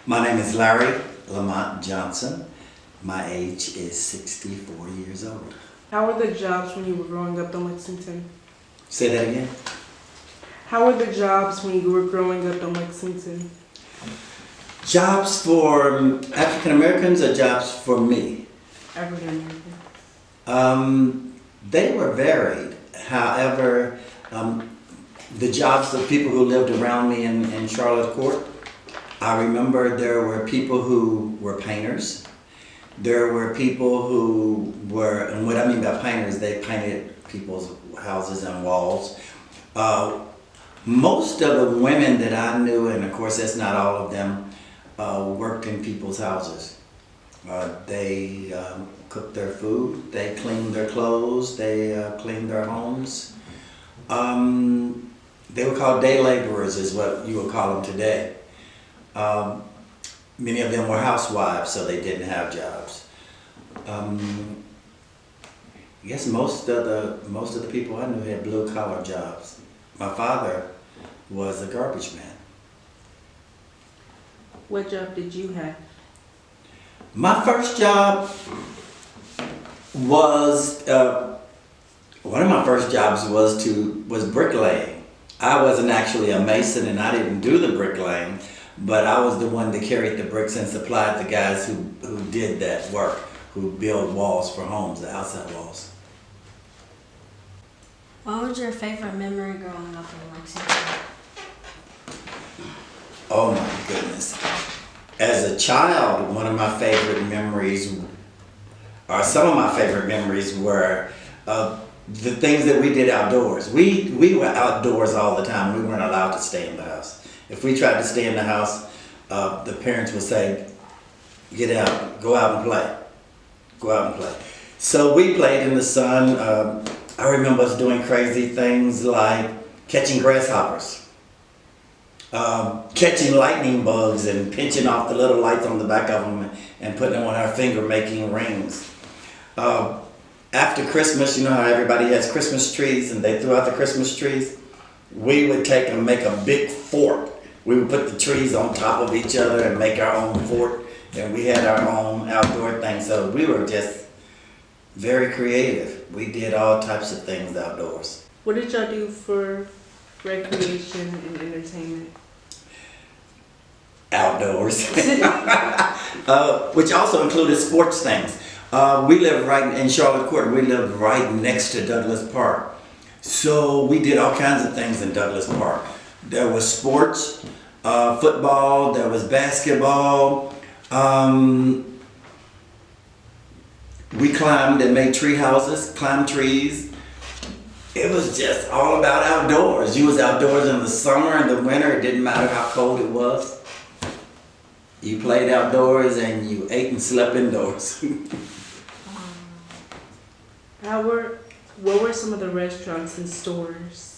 My name is Larry Lamont Johnson. My age is 64 years old. How were the jobs when you were growing up in Lexington? Say that again? How were the jobs when you were growing up in Lexington? Jobs for African Americans or jobs for me? African American. They were varied. However, the jobs of people who lived around me in Charlotte Court, I remember there were people who were painters. There were people who were, and what I mean by painters, they painted people's houses and walls. Most of the women that I knew, and of course that's not all of them, worked in people's houses. They cooked their food, they cleaned their clothes, they cleaned their homes. They were called day laborers is what you would call them today. Many of them were housewives, so they didn't have jobs. I guess most of the people I knew had blue collar jobs. My father was a garbage man. What job did you have? My first job was one of my first jobs was bricklaying. I wasn't actually a mason and I didn't do the bricklaying, but I was the one that carried the bricks and supplied the guys who did that work, who build walls for homes, the outside walls. What was your favorite memory growing up in Lexington? Oh my goodness. As a child, one of my favorite memories, or some of my favorite memories were the things that we did outdoors. We were outdoors all the time. We weren't allowed to stay in the house. If we tried to stay in the house, the parents would say, get out, go out and play. Go out and play. So we played in the sun. I remember us doing crazy things like catching grasshoppers. Catching lightning bugs and pinching off the little lights on the back of them and putting them on our finger, making rings. After Christmas, you know how everybody has Christmas trees and they threw out the Christmas trees? We would take and make a big fort. We would put the trees on top of each other and make our own fort, and we had our own outdoor thing. So we were just very creative. We did all types of things outdoors. What did y'all do for recreation and entertainment? Outdoors, which also included sports things. We lived right in Charlotte Court. We lived right next to Douglas Park. So we did all kinds of things in Douglas Park. There was sports, football, there was basketball. We climbed and made tree houses, climbed trees. It was just all about outdoors. You was outdoors in the summer and the winter. It didn't matter how cold it was. You played outdoors and you ate and slept indoors. What were some of the restaurants and stores?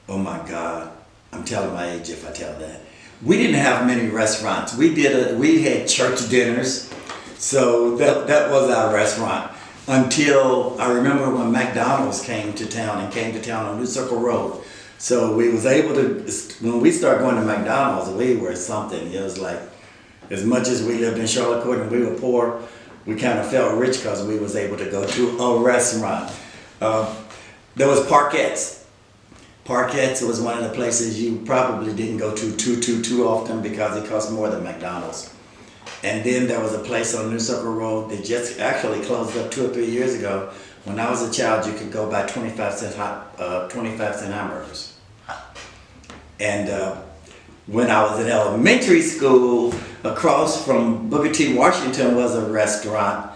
Oh my God, I'm telling my age if I tell that. We didn't have many restaurants. We had church dinners, so that was our restaurant. Until I remember when McDonald's came to town on New Circle Road. So we was able to, when we started going to McDonald's, we were something. It was like, as much as we lived in Charlotte Court and we were poor, we kind of felt rich because we was able to go to a restaurant. There was Parquette's. Parquette's was one of the places you probably didn't go to too often because it cost more than McDonald's. And then there was a place on New Circle Road that just actually closed up 2 or 3 years ago. When I was a child, you could go buy 25-cent hamburgers. And when I was in elementary school, across from Booker T. Washington was a restaurant.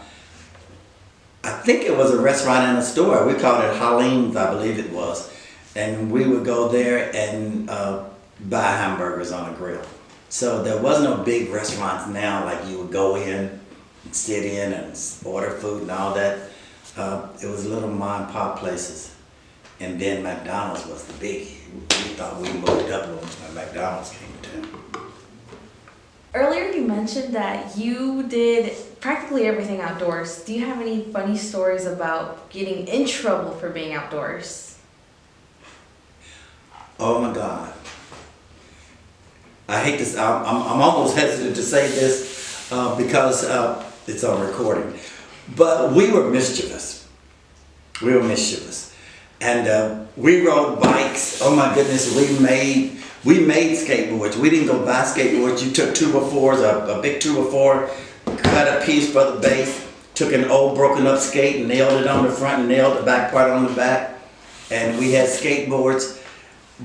I think it was a restaurant and a store. We called it Halim's, I believe it was. And we would go there and buy hamburgers on a grill. So there was no big restaurants now, like you would go in and sit in and order food and all that. It was little mom and pop places. And then McDonald's was the biggie. We thought we moved up when McDonald's came to town. Earlier you mentioned that you did practically everything outdoors. Do you have any funny stories about getting in trouble for being outdoors? Oh my God. I hate this, I'm almost hesitant to say this because it's on recording. But we were mischievous. We were mischievous. And we rode bikes. Oh my goodness, we made skateboards. We didn't go buy skateboards. You took 2x4s, a big 2x4, cut a piece for the base, took an old broken up skate and nailed it on the front and nailed the back part on the back. And we had skateboards.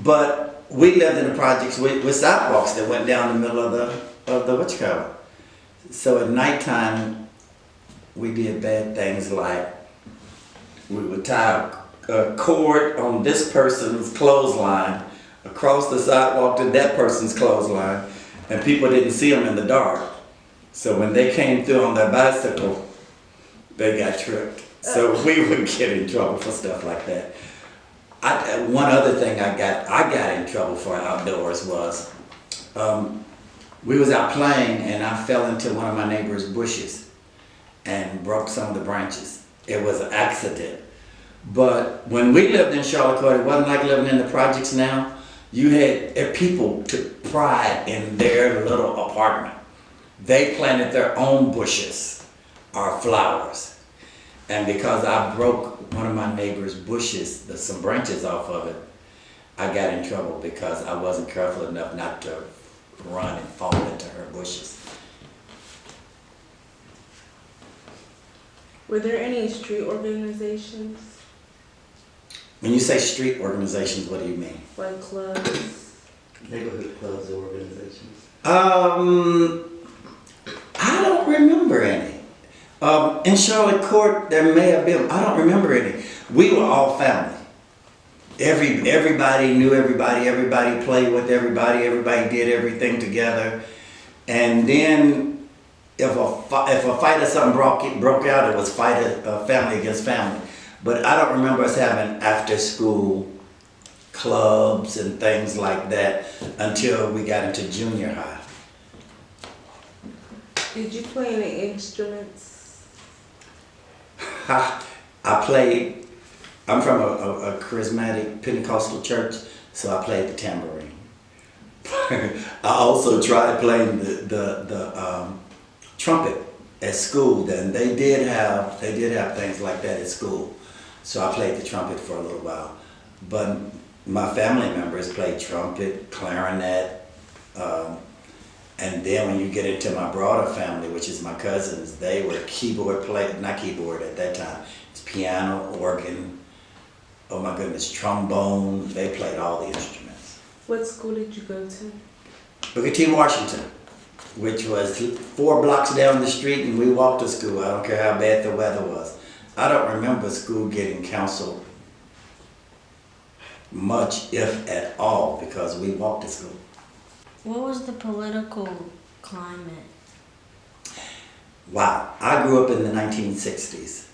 But we lived in the projects with sidewalks that went down the middle of the what you call it. So at nighttime, we did bad things like we would tie a cord on this person's clothesline across the sidewalk to that person's clothesline, and people didn't see them in the dark. So when they came through on their bicycle, they got tripped. So we would get in trouble for stuff like that. One other thing I got in trouble for outdoors was we was out playing and I fell into one of my neighbor's bushes and broke some of the branches. It was an accident. But when we lived in Charlotte Court, it wasn't like living in the projects now. You had people took pride in their little apartment. They planted their own bushes or flowers. And because I broke one of my neighbor's bushes, some branches off of it, I got in trouble because I wasn't careful enough not to run and fall into her bushes. Were there any street organizations? When you say street organizations, what do you mean? Like clubs? Neighborhood clubs or organizations? I don't remember any. In Charlotte Court, there may have been. I don't remember any. We were all family. Everybody knew everybody. Everybody played with everybody. Everybody did everything together. And then, if a fight or something broke out, it was family against family. But I don't remember us having after-school clubs and things like that until we got into junior high. Did you play any instruments? I'm from a charismatic Pentecostal church, so I played the tambourine. I also tried playing the trumpet at school. Then they did have things like that at school, so I played the trumpet for a little while. But my family members played trumpet, clarinet. And then when you get into my broader family, which is my cousins, they were not keyboard at that time. It's piano, organ, oh my goodness, trombone. They played all the instruments. What school did you go to? Booker T. Washington, which was 4 blocks down the street, and we walked to school. I don't care how bad the weather was. I don't remember school getting counseled much, if at all, because we walked to school. What was the political climate? Wow, I grew up in the 1960s.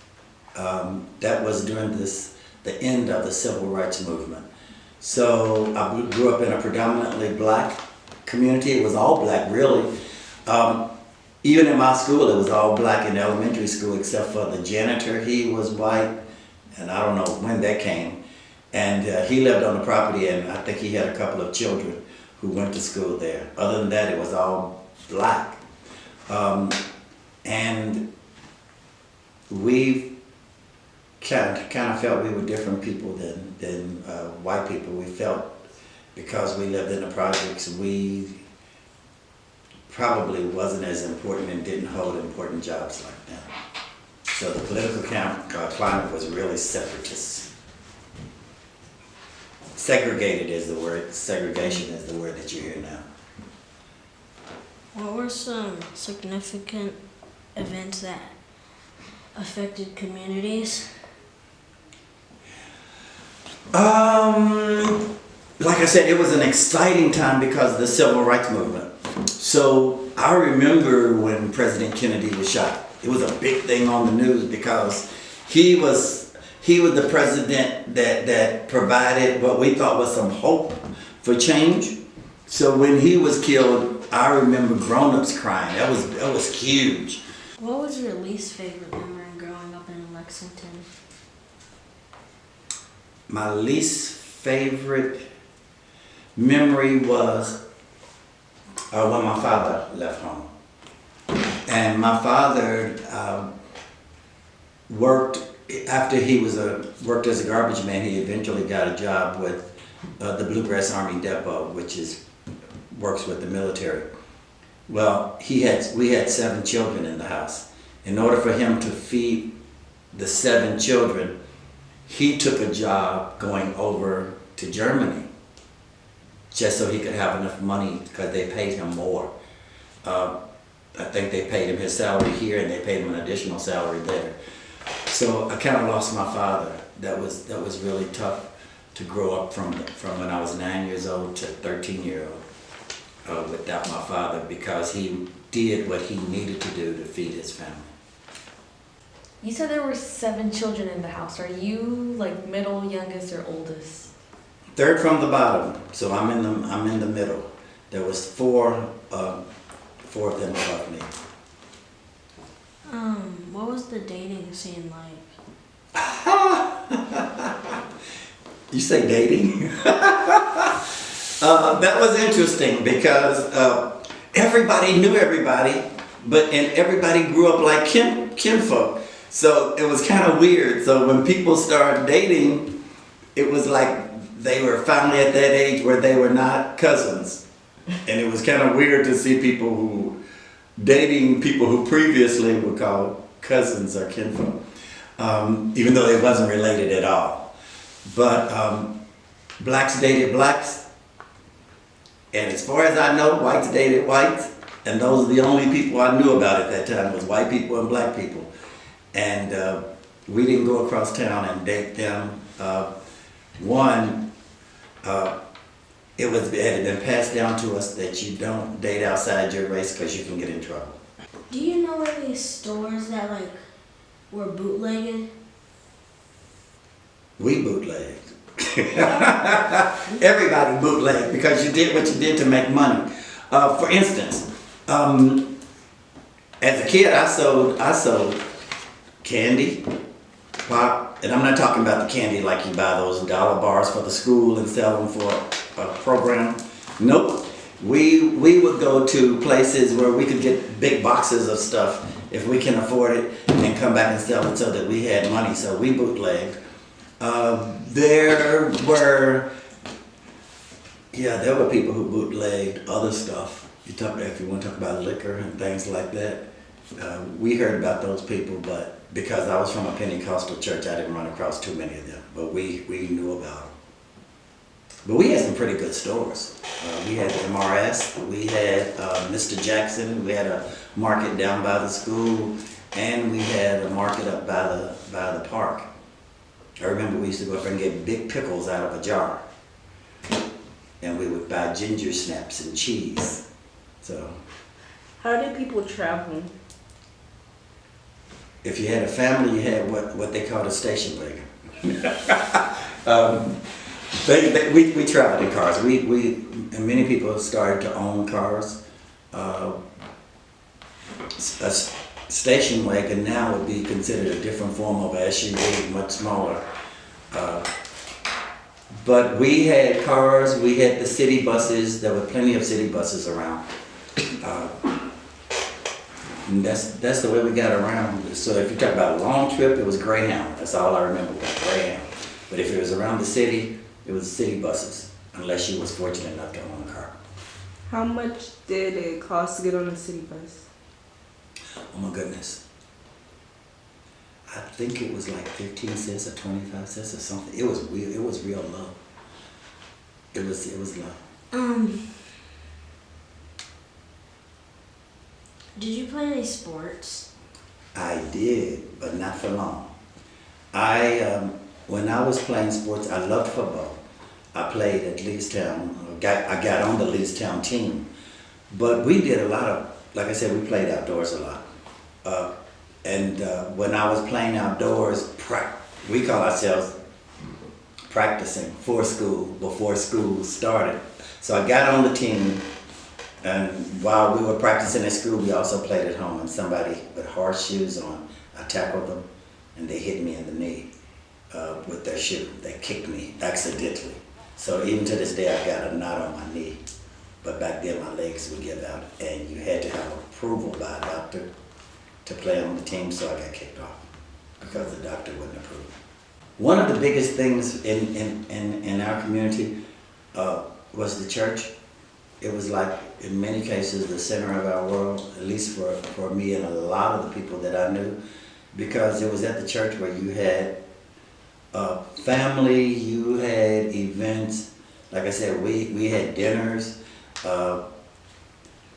That was during the end of the Civil Rights Movement. So I grew up in a predominantly black community. It was all black, really. Even in my school, it was all black in elementary school, except for the janitor. He was white, and I don't know when that came. And he lived on the property, and I think he had a couple of children who went to school there. Other than that, it was all black. And we kind of felt we were different people than white people. We felt because we lived in the projects, we probably wasn't as important and didn't hold important jobs like that. So the political climate was really separatist. Segregated is the word. Segregation is the word that you hear now. What were some significant events that affected communities? Like I said, it was an exciting time because of the Civil Rights Movement. So I remember when President Kennedy was shot. It was a big thing on the news because he was the president that provided what we thought was some hope for change. So when he was killed, I remember grown-ups crying. That was huge. What was your least favorite memory growing up in Lexington? My least favorite memory was when my father left home. And my father worked, after he worked as a garbage man, he eventually got a job with the Bluegrass Army Depot, which works with the military. Well, we had 7 children in the house. In order for him to feed the 7 children, he took a job going over to Germany just so he could have enough money because they paid him more. I think they paid him his salary here and they paid him an additional salary there. So I kind of lost my father. That was really tough to grow up from when I was 9 years old to 13-year-old without my father, because he did what he needed to do to feed his family. You said there were 7 children in the house. Are you like middle, youngest, or oldest? Third from the bottom, so I'm in the middle. There was 4 of them above me. What was the dating scene like? You say dating? That was interesting because everybody knew everybody, and everybody grew up like kinfolk. So it was kind of weird. So when people started dating, it was like they were finally at that age where they were not cousins. And it was kind of weird to see people dating people who previously were called cousins or kinfolk, even though they wasn't related at all. But blacks dated blacks, and as far as I know, whites dated whites, and those are the only people I knew about at that time, was white people and black people. And we didn't go across town and date them. It had been passed down to us that you don't date outside your race because you can get in trouble. Do you know any stores that like were bootlegged? We bootlegged. Everybody bootlegged because you did what you did to make money. For instance, as a kid, I sold candy, pop, and I'm not talking about the candy like you buy those dollar bars for the school and sell them for a program. Nope. We would go to places where we could get big boxes of stuff if we can afford it and come back and sell it so that we had money. So we bootlegged. There were people who bootlegged other stuff. If you want to talk about liquor and things like that. We heard about those people, but because I was from a Pentecostal church, I didn't run across too many of them, but we knew about them. But we had some pretty good stores. We had MRS, we had Mr. Jackson, we had a market down by the school, and we had a market up by the park. I remember we used to go up and get big pickles out of a jar. And we would buy ginger snaps and cheese. So, How did people travel? if you had a family, you had what they called a station wagon. We traveled in cars. And many people started to own cars. A station wagon now would be considered a different form of SUV, much smaller. But we had cars, we had the city buses. There were plenty of city buses around. And that's the way we got around. So if you talk about a long trip, it was Greyhound. That's all I remember was Greyhound. But if it was around the city, it was city buses, unless you was fortunate enough to own a car. How much did it cost to get on a city bus? Oh my goodness. I think it was like 15 cents or 25 cents or something. It was real low. It was low. Did you play any sports? I did, but not for long. When I was playing sports, I loved football. I played at Leestown. I got on the Leestown team. But we did a lot of, like I said, we played outdoors a lot. When I was playing outdoors, we call ourselves practicing for school, before school started. So I got on the team, and while we were practicing at school, we also played at home, and somebody with hard shoes on, I tackled them, and they hit me in the knee with their shoe. They kicked me accidentally. So even to this day, I got a knot on my knee but back then my legs would give out, and you had to have approval by a doctor to play on the team, so I got kicked off because the doctor wouldn't approve. One of the biggest things in our community was the church. It was like, in many cases, the center of our world, at least for me and a lot of the people that I knew, because it was at the church where you had family, you had events. Like I said, we had dinners.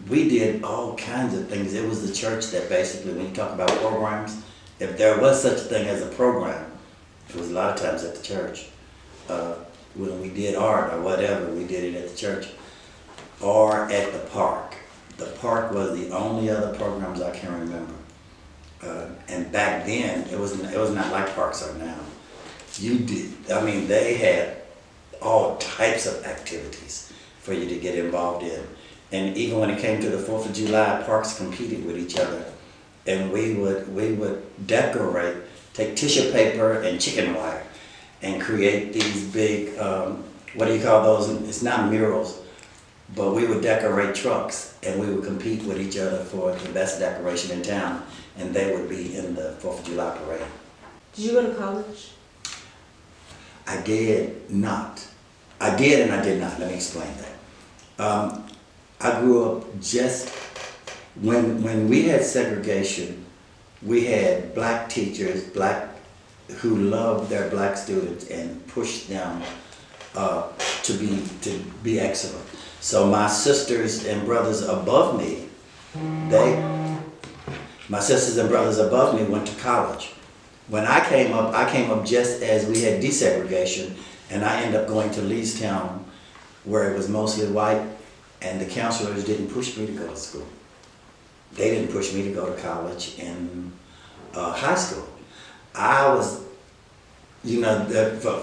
We did all kinds of things. It was the church that basically, when you talk about programs, if there was such a thing as a program, it was a lot of times at the church. When we did art or whatever, we did it at the church or at the park. The park was the only other programs I can remember. And back then, it was not like parks are now. They had all types of activities for you to get involved in. And even when it came to the 4th of July, parks competed with each other. And we would decorate, take tissue paper and chicken wire and create these big, what do you call those? It's not murals, but we would decorate trucks and we would compete with each other for the best decoration in town. And they would be in the 4th of July parade. Did you go to college? I did not. I did and I did not. Let me explain that. I grew up just when we had segregation. We had black teachers, who loved their black students and pushed them to be excellent. So my sisters and brothers above me, went to college. When I came up just as we had desegregation, and I ended up going to Leestown, where it was mostly white, and the counselors didn't push me to go to school. They didn't push me to go to college in high school. I was,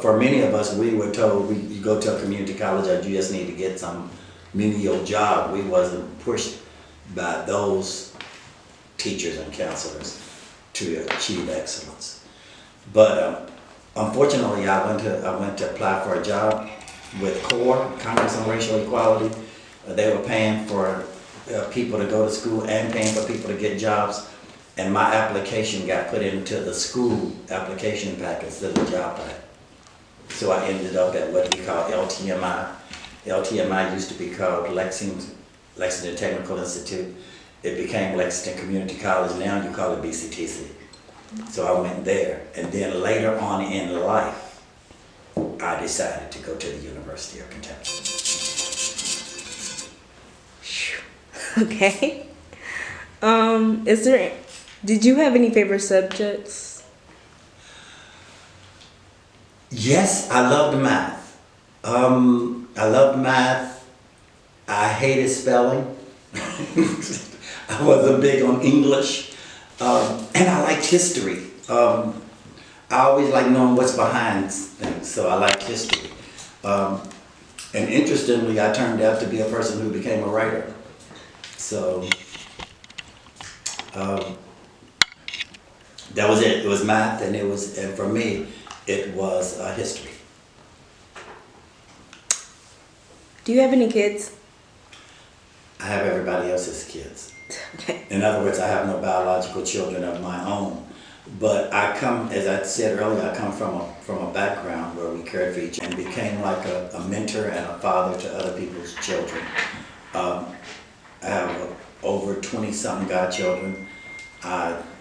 for many of us, we were told you go to a community college or you just need to get some menial job. We wasn't pushed by those teachers and counselors to achieve excellence. But unfortunately, I went to apply for a job with CORE, Congress on Racial Equality. They were paying for people to go to school and paying for people to get jobs. And my application got put into the school application packet instead of the job packet. So I ended up at what we call LTMI. LTMI used to be called Lexington Technical Institute. It became Lexington Community College. Now you call it BCTC. So I went there. And then later on in life, I decided to go to the University of Kentucky. Okay. Did you have any favorite subjects? Yes, I loved math. I loved math. I hated spelling. I wasn't big on English. And I liked history. I always like knowing what's behind things, so I liked history. And interestingly, I turned out to be a person who became a writer. So that was it. It was math, and for me, it was history. Do you have any kids? I have everybody else's kids. Okay. In other words, I have no biological children of my own. But as I said earlier, I come from a background where we cared for each other and became like a mentor and a father to other people's children. I have over 20-something godchildren.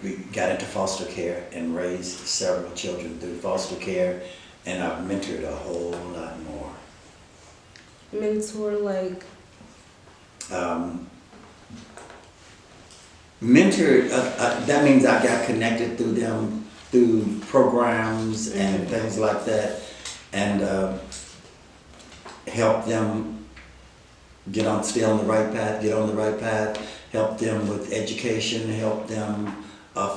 We got into foster care and raised several children through foster care, and I've mentored a whole lot more. Mentor, like? Mentored, that means I got connected through them, through programs and things like that, and help them stay on the right path, help them with education, help them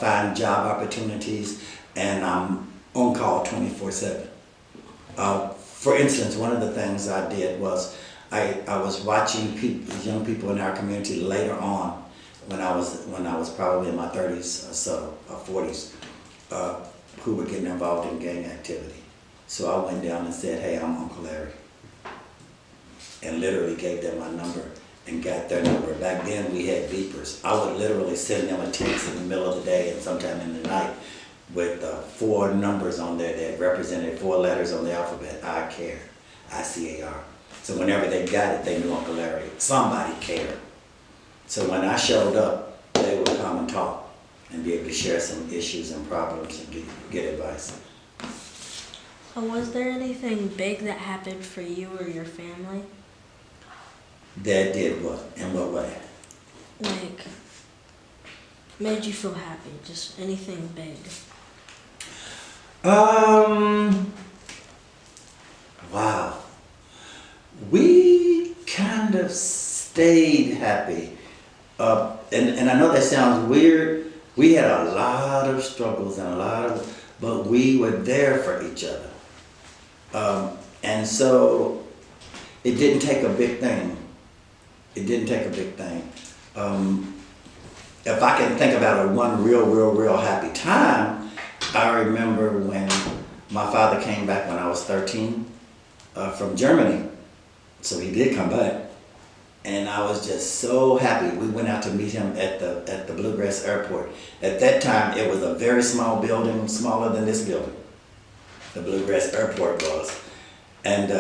find job opportunities, and I'm on call 24/7. For instance, one of the things I did was I was watching young people in our community later on, when I was probably in my 30s or so, or 40s, who were getting involved in gang activity. So I went down and said, hey, I'm Uncle Larry. And literally gave them my number and got their number. Back then we had beepers. I would literally send them a text in the middle of the day and sometime in the night with 4 numbers on there that represented 4 letters on the alphabet. I care, I-C-A-R. So whenever they got it, they knew Uncle Larry. Somebody cared. So when I showed up, they would come and talk and be able to share some issues and problems and get advice. Was there anything big that happened for you or your family? That did what? In what way? Like, made you feel happy? Just anything big? Wow. We kind of stayed happy. And I know that sounds weird. We had a lot of struggles and but we were there for each other. And so it didn't take a big thing. It didn't take a big thing. If I can think about one real happy time, I remember when my father came back when I was 13 from Germany. So he did come back. And I was just so happy. We went out to meet him at the Bluegrass Airport. At that time, it was a very small building, smaller than this building. The Bluegrass Airport was. And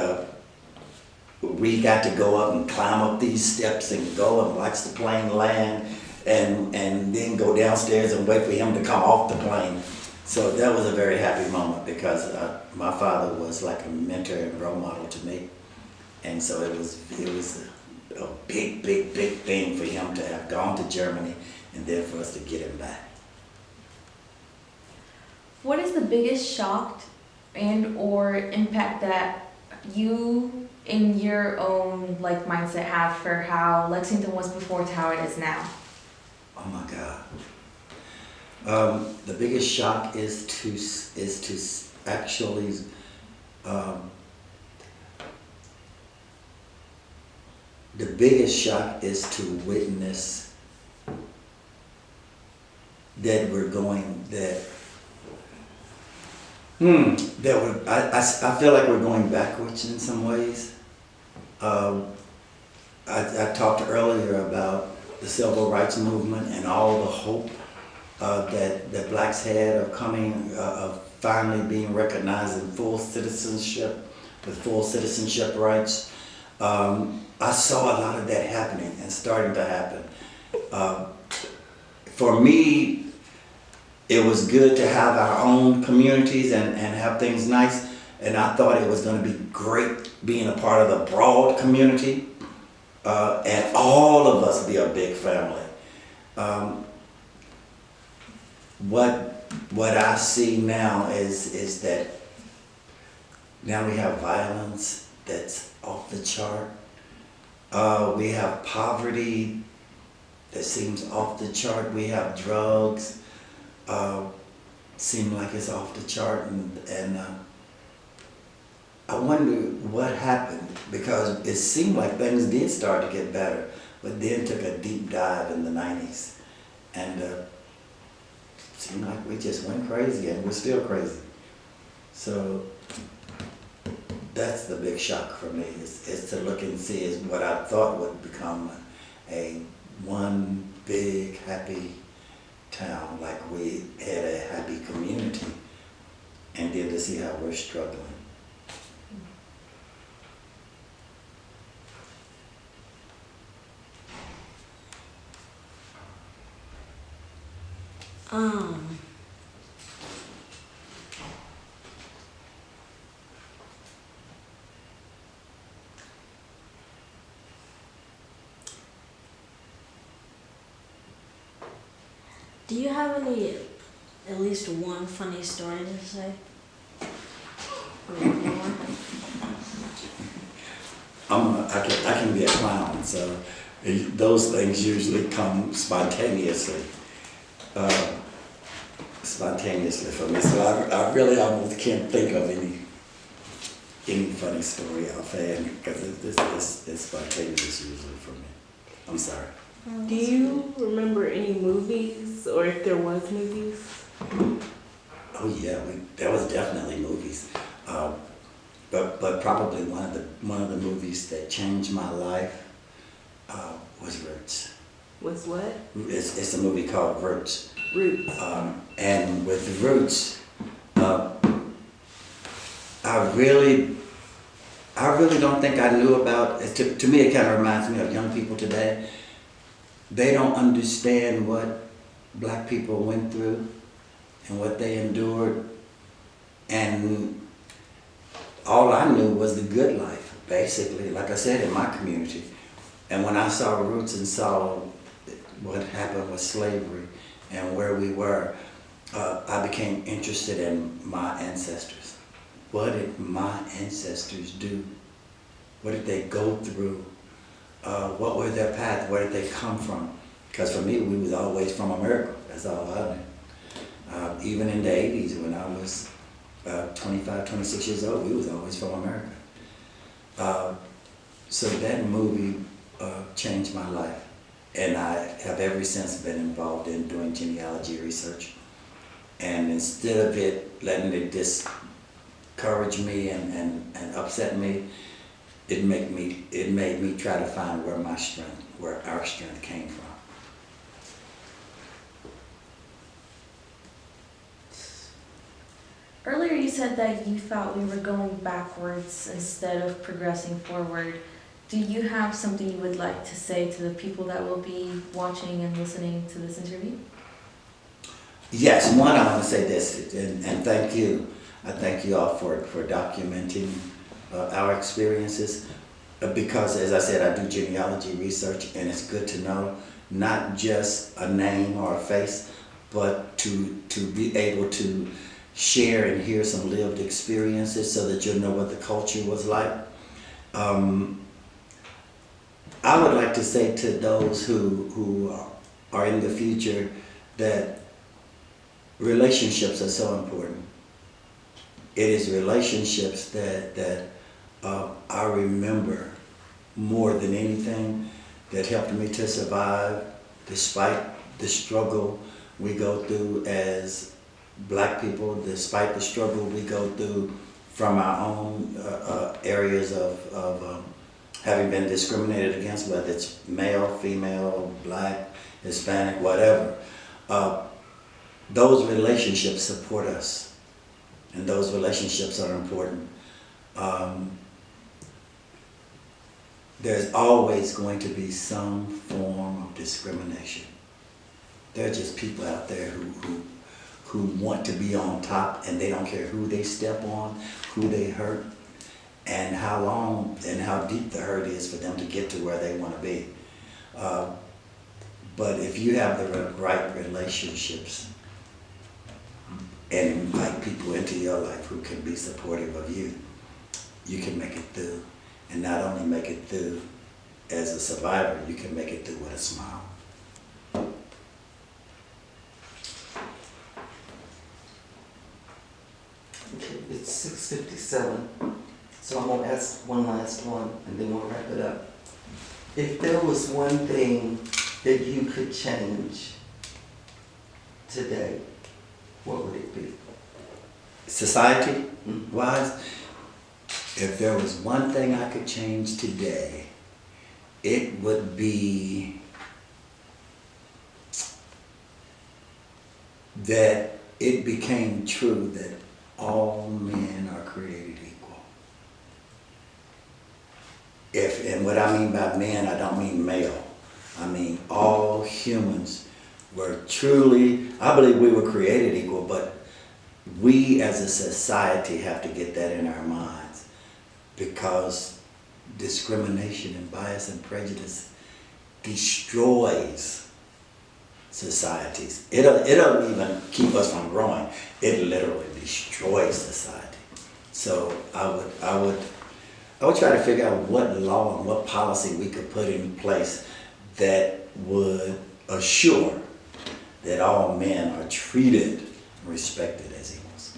we got to go up and climb up these steps and go and watch the plane land and then go downstairs and wait for him to come off the plane. So that was a very happy moment because my father was like a mentor and role model to me. And so it was a big thing for him to have gone to Germany and then for us to get him back. What is the biggest shock and or impact that you in your own like mindset have for how Lexington was before to how it is now? Oh my God. The biggest shock is to actually the biggest shock is to witness that we're going I feel like we're going backwards in some ways. I talked earlier about the civil rights movement and all the hope that blacks had of finally being recognized in full citizenship, with full citizenship rights. I saw a lot of that happening and starting to happen. For me, it was good to have our own communities and have things nice. And I thought it was going to be great being a part of the broad community and all of us be a big family. What I see now is that now we have violence that's off the chart. We have poverty that seems off the chart. We have drugs. Seem like it's off the chart, and I wonder what happened, because it seemed like things did start to get better, but then took a deep dive in the 90s, and seemed like we just went crazy, and we're still crazy. So that's the big shock for me, is to look and see is what I thought would become one big happy town, like we had a happy community, and then to see how we're struggling. Do you have at least one funny story to say? I can be a clown, so those things usually come spontaneously. Spontaneously for me. So I really almost can't think of any funny story offhand, because it's spontaneous usually for me. I'm sorry. Do you remember any movies, or if there was movies? Oh yeah, there was definitely movies. but probably one of the movies that changed my life was Roots. Was what? It's a movie called Roots. Roots. And with Roots, I really don't think I knew about it. To me, it kind of reminds me of young people today. They don't understand what black people went through and what they endured. And all I knew was the good life, basically, like I said, in my community. And when I saw Roots and saw what happened with slavery and where we were, I became interested in my ancestors. What did my ancestors do? What did they go through? What were their paths? Where did they come from? Because for me, we was always from America. That's all I knew. Even in the 80s, when I was 25, 26 years old, we was always from America. So that movie changed my life. And I have ever since been involved in doing genealogy research. And instead of it letting it discourage me and upset me, it made me try to find where our strength came from. Earlier you said that you thought we were going backwards instead of progressing forward. Do you have something you would like to say to the people that will be watching and listening to this interview? Yes, one, I want to say this, and thank you. I thank you all for documenting our experiences, because as I said, I do genealogy research, and it's good to know not just a name or a face, but to be able to share and hear some lived experiences so that you'll know what the culture was like. I would like to say to those who are in the future that relationships are so important. It is relationships that I remember more than anything that helped me to survive despite the struggle we go through as black people, despite the struggle we go through from our own areas of having been discriminated against, whether it's male, female, black, Hispanic, whatever. Those relationships support us, and those relationships are important. There's always going to be some form of discrimination. There are just people out there who want to be on top, and they don't care who they step on, who they hurt, and how long and how deep the hurt is for them to get to where they want to be. But if you have the right relationships and invite people into your life who can be supportive of you, you can make it through. And not only make it through as a survivor, you can make it through with a smile. Okay, it's 6:57, so I'm gonna ask one last one, and then we'll wrap it up. If there was one thing that you could change today, what would it be? Society-wise, if there was one thing I could change today, it would be that it became true that all men are created equal. And what I mean by men, I don't mean male. I mean all humans were truly, I believe we were created equal, but we as a society have to get that in our minds, because discrimination and bias and prejudice destroys societies. It don't even keep us from growing. It literally destroys society. So I would try to figure out what law and what policy we could put in place that would assure that all men are treated and respected as equals.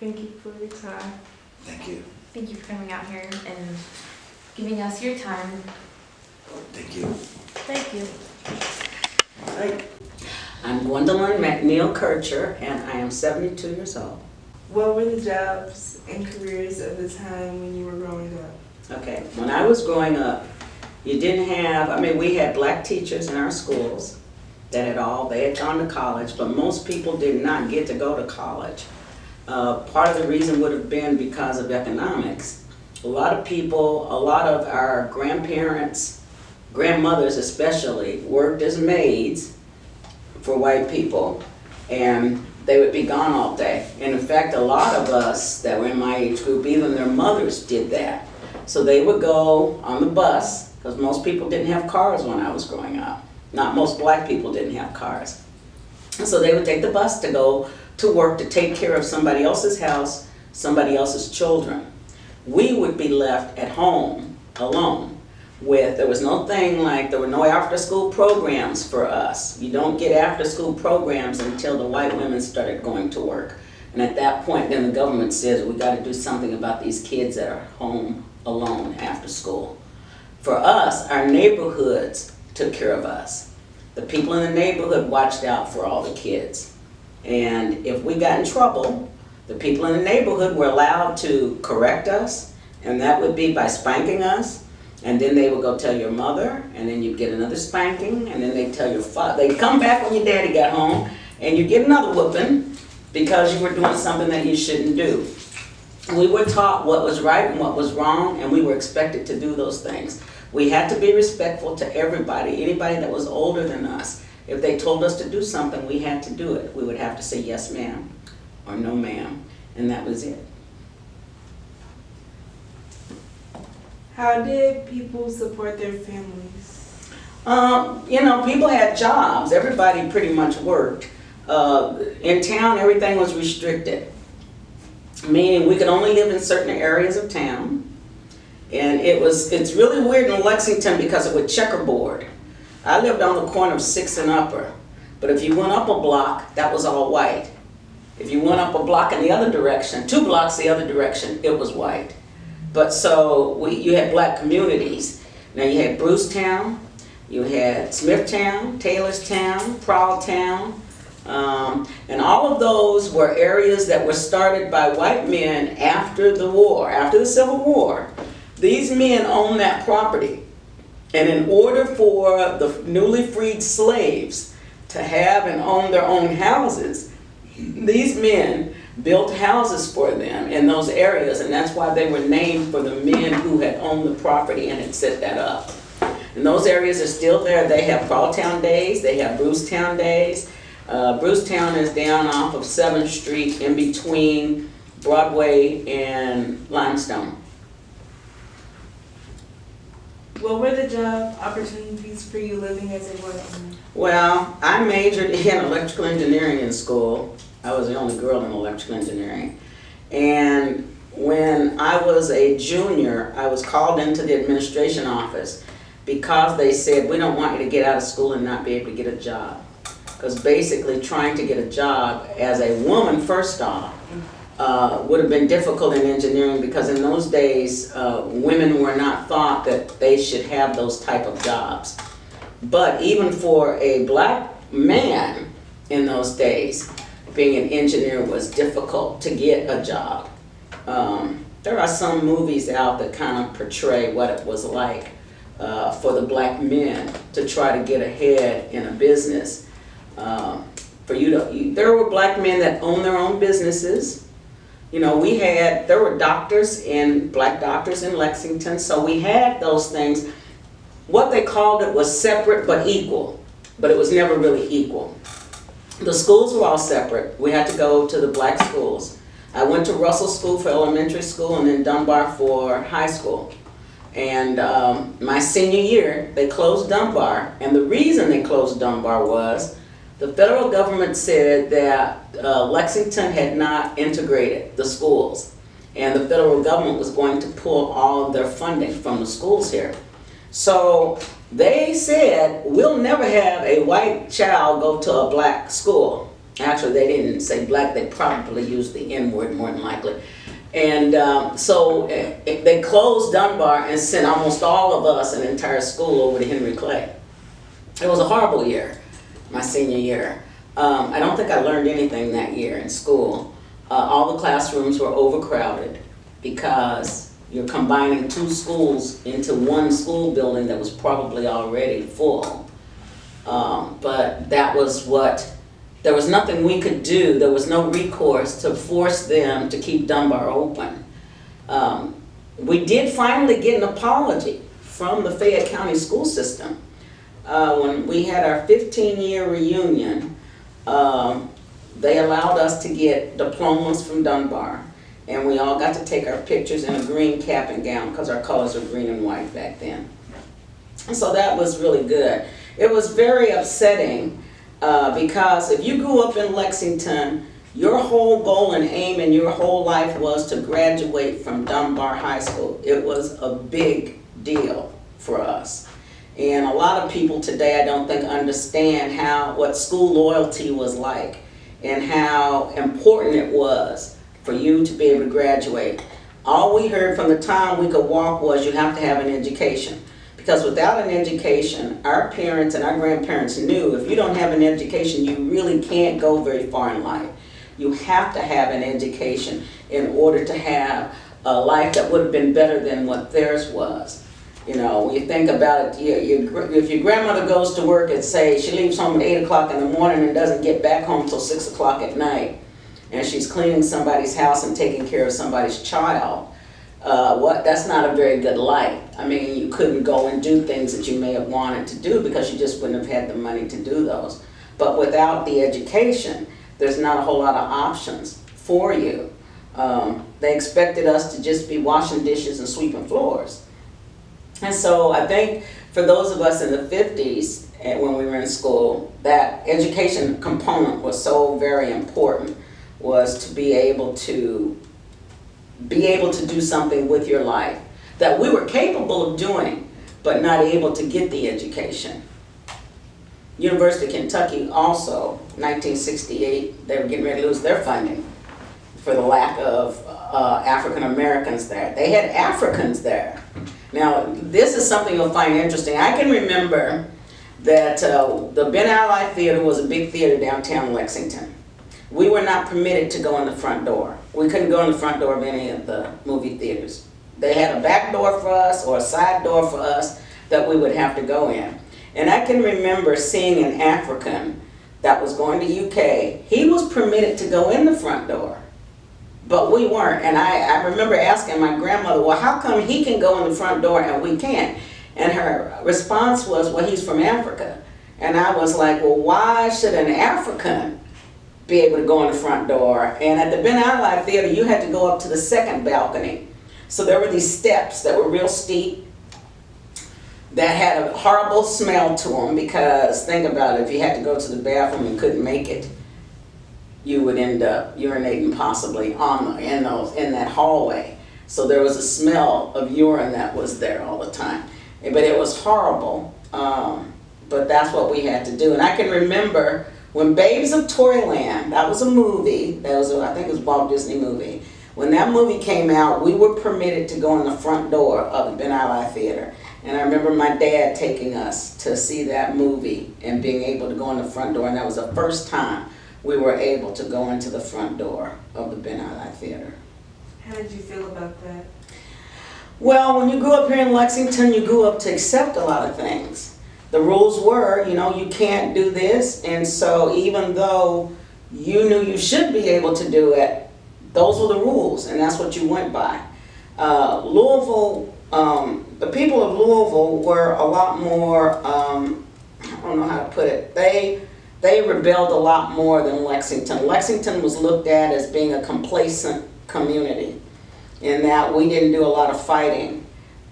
Thank you for your time. Thank you. Thank you for coming out here and giving us your time. Thank you. Thank you. Right. I'm Gwendolyn McNeil Kircher, and I am 72 years old. What were the jobs and careers of the time when you were growing up? Okay, when I was growing up, you didn't have, I mean, we had black teachers in our schools that they had gone to college, but most people did not get to go to college. Part of the reason would have been because of economics. A lot of our grandparents, grandmothers especially, worked as maids for white people, and they would be gone all day. And in fact, a lot of us that were in my age group, even their mothers did that. So they would go on the bus, because most people didn't have cars when I was growing up. Not most black people didn't have cars. And so they would take the bus to go to work to take care of somebody else's house, somebody else's children. We would be left at home alone there was no thing like, there were no after-school programs for us. You don't get after-school programs until the white women started going to work. And at that point, then the government says, we got to do something about these kids that are home alone after school. For us, our neighborhoods took care of us. The people in the neighborhood watched out for all the kids. And if we got in trouble, the people in the neighborhood were allowed to correct us, and that would be by spanking us. And then they would go tell your mother, and then you'd get another spanking, and then they'd tell your father. They'd come back when your daddy got home, and you'd get another whooping because you were doing something that you shouldn't do. We were taught what was right and what was wrong, and we were expected to do those things. We had to be respectful to everybody, anybody that was older than us. If they told us to do something, we had to do it. We would have to say yes, ma'am, or no, ma'am, and that was it. How did people support their families? People had jobs. Everybody pretty much worked. In town, everything was restricted, meaning we could only live in certain areas of town. And it's really weird in Lexington because it was checkerboard. I lived on the corner of 6th and Upper, but if you went up a block, that was all white. If you went up a block in the other direction, 2 blocks the other direction, it was white. But so you had black communities. Now you had Brucetown, you had Smithtown, Taylorstown, Proudtown, and all of those were areas that were started by white men after the war, after the Civil War. These men owned that property. And in order for the newly freed slaves to have and own their own houses, these men built houses for them in those areas, and that's why they were named for the men who had owned the property and had set that up. And those areas are still there. They have Proudtown days, they have Brucetown days. Brucetown is down off of 7th Street in between Broadway and Limestone. What were the job opportunities for you living as a white woman? Well, I majored in electrical engineering in school. I was the only girl in electrical engineering. And when I was a junior, I was called into the administration office because they said, we don't want you to get out of school and not be able to get a job. Because basically trying to get a job as a woman, first off, would have been difficult in engineering because in those days, women were not thought that they should have those type of jobs. But even for a black man in those days, being an engineer was difficult to get a job. There are some movies out that kind of portray what it was like for the black men to try to get ahead in a business. There were black men that owned their own businesses. You know, there were black doctors in Lexington, so we had those things. What they called it was separate but equal, but it was never really equal. The schools were all separate. We had to go to the black schools. I went to Russell School for elementary school and then Dunbar for high school. And my senior year, they closed Dunbar, and the reason they closed Dunbar was the federal government said that Lexington had not integrated the schools, and the federal government was going to pull all of their funding from the schools here. So they said, we'll never have a white child go to a black school. Actually, they didn't say black, they probably used the N-word more than likely. And so they closed Dunbar and sent almost all of us, an entire school, over to Henry Clay. It was a horrible year, my senior year. I don't think I learned anything that year in school. all the classrooms were overcrowded because you're combining two schools into one school building that was probably already full. But that was there was nothing we could do. There was no recourse to force them to keep Dunbar open. We did finally get an apology from the Fayette County school system. When we had our 15-year reunion, they allowed us to get diplomas from Dunbar, and we all got to take our pictures in a green cap and gown because our colors were green and white back then. And so that was really good. It was very upsetting because if you grew up in Lexington, your whole goal and aim in your whole life was to graduate from Dunbar High School. It was a big deal for us. And a lot of people today, I don't think, understand what school loyalty was like and how important it was for you to be able to graduate. All we heard from the time we could walk was you have to have an education. Because without an education, our parents and our grandparents knew if you don't have an education, you really can't go very far in life. You have to have an education in order to have a life that would have been better than what theirs was. You know, when you think about it, if your grandmother goes to work at, say, she leaves home at 8 o'clock in the morning and doesn't get back home until 6 o'clock at night, and she's cleaning somebody's house and taking care of somebody's child, that's not a very good life. I mean, you couldn't go and do things that you may have wanted to do because you just wouldn't have had the money to do those. But without the education, there's not a whole lot of options for you. They expected us to just be washing dishes and sweeping floors. And so I think for those of us in the 50s, when we were in school, that education component was so very important, was to be able to do something with your life that we were capable of doing, but not able to get the education. University of Kentucky also, 1968, they were getting ready to lose their funding for the lack of African Americans there. They had Africans there. Now, this is something you'll find interesting. I can remember that the Ben Alli Theater was a big theater downtown Lexington. We were not permitted to go in the front door. We couldn't go in the front door of any of the movie theaters. They had a back door for us or a side door for us that we would have to go in. And I can remember seeing an African that was going to UK. He was permitted to go in the front door, but we weren't. And I remember asking my grandmother, well, how come he can go in the front door and we can't? And her response was, well, he's from Africa. And I was like, well, why should an African be able to go in the front door? And at the Ben Alli Theater, you had to go up to the second balcony. So there were these steps that were real steep that had a horrible smell to them, because think about it, if you had to go to the bathroom and couldn't make it, you would end up urinating possibly in that hallway. So there was a smell of urine that was there all the time. But it was horrible, but that's what we had to do. And I can remember when Babes of Toyland, that was a movie, I think it was a Walt Disney movie. When that movie came out, we were permitted to go in the front door of the Ben Alli Theater. And I remember my dad taking us to see that movie and being able to go in the front door. And that was the first time we were able to go into the front door of the Ben Alli Theater. How did you feel about that? Well, when you grew up here in Lexington, you grew up to accept a lot of things. The rules were, you can't do this. And so even though you knew you should be able to do it, those were the rules, and that's what you went by. Louisville, the people of Louisville were a lot more, I don't know how to put it, they rebelled a lot more than Lexington. Lexington was looked at as being a complacent community, in that we didn't do a lot of fighting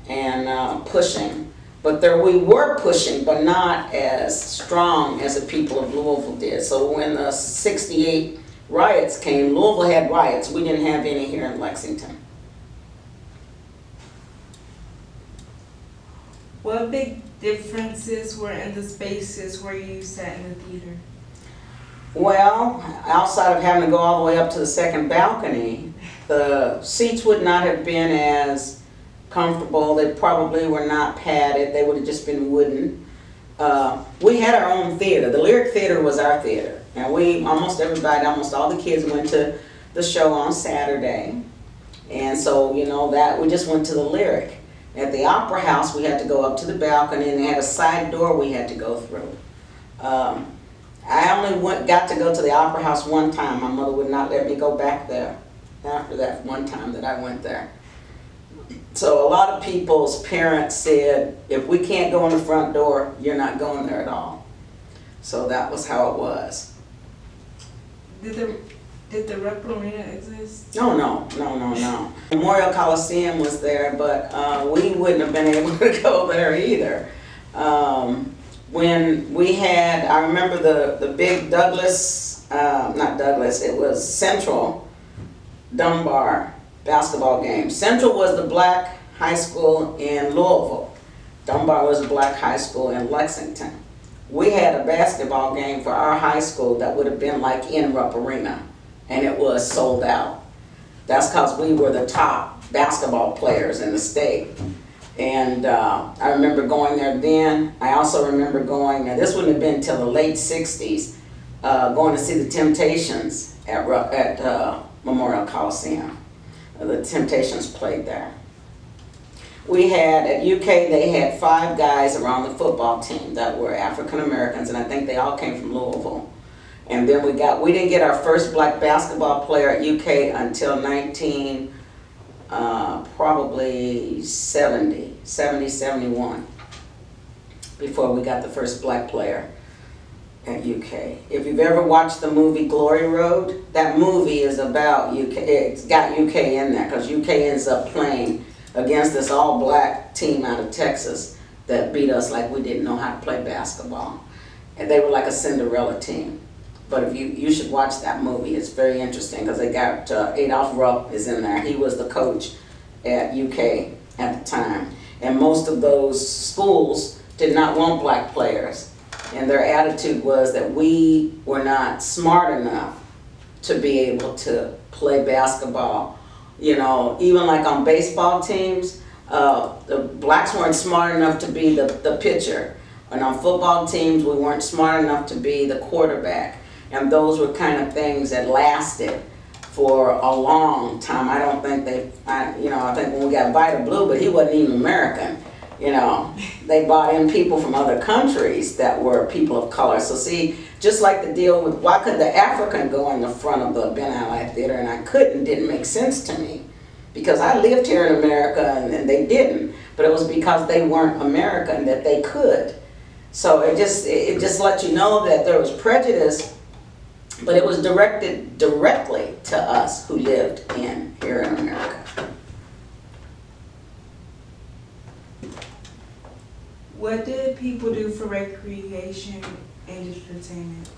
and pushing. But we were pushing, but not as strong as the people of Louisville did. So when the 68 riots came, Louisville had riots. We didn't have any here in Lexington. What big differences were in the spaces where you sat in the theater? Well, outside of having to go all the way up to the second balcony, the seats would not have been as comfortable. They probably were not padded. They would have just been wooden. We had our own theater. The Lyric Theater was our theater. And almost all the kids went to the show on Saturday. And so, you know, that we just went to the Lyric. At the Opera House, we had to go up to the balcony, and they had a side door we had to go through. I only got to go to the Opera House one time. My mother would not let me go back there after that one time that I went there. So a lot of people's parents said, if we can't go in the front door, you're not going there at all. So that was how it was. Did the Rec Arena exist? No. Memorial Coliseum was there, but we wouldn't have been able to go there either. When we had, I remember the big Douglas, not Douglas, it was Central Dunbar basketball game. Central was the black high school in Louisville. Dunbar was the black high school in Lexington. We had a basketball game for our high school that would have been like in Rupp Arena, and it was sold out. That's because we were the top basketball players in the state. And I remember going there then. I also remember going, now this wouldn't have been until the late 60s, going to see the Temptations at Memorial Coliseum. The Temptations played there. We had, at UK, they had 5 guys around the football team that were African Americans, and I think they all came from Louisville. And then we didn't get our first black basketball player at UK until probably 70, 71, before we got the first black player at UK. If you've ever watched the movie Glory Road, that movie is about UK. It's got UK in there because UK ends up playing against this all-black team out of Texas that beat us like we didn't know how to play basketball. And they were like a Cinderella team. But if you should watch that movie. It's very interesting because they got Adolph Rupp is in there. He was the coach at UK at the time. And most of those schools did not want black players. And their attitude was that we were not smart enough to be able to play basketball. You know, even like on baseball teams, the blacks weren't smart enough to be the pitcher. And on football teams, we weren't smart enough to be the quarterback. And those were kind of things that lasted for a long time. I don't think I think when we got Vita Blue, but he wasn't even American. You know, they brought in people from other countries that were people of color. So see, just like the deal with why could the African go in the front of the Ben Ali Theater and I couldn't, didn't make sense to me. Because I lived here in America and they didn't. But it was because they weren't American that they could. So it just let you know that there was prejudice, but it was directed directly to us who lived here in America. What did people do for recreation and entertainment?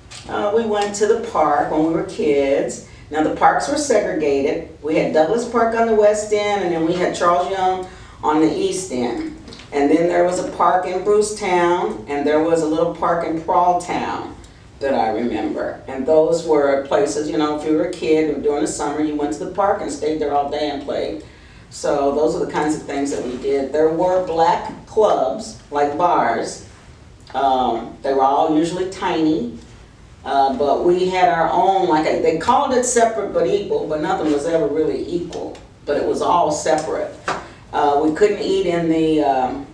We went to the park when we were kids. Now the parks were segregated. We had Douglas Park on the west end, and then we had Charles Young on the east end. And then there was a park in Brucetown, and there was a little park in Prawltown that I remember. And those were places, you know, if you were a kid during the summer, you went to the park and stayed there all day and played. So those are the kinds of things that we did. There were black clubs, like bars. They were all usually tiny, but we had our own, they called it separate but equal, but nothing was ever really equal, but it was all separate. We couldn't eat in the,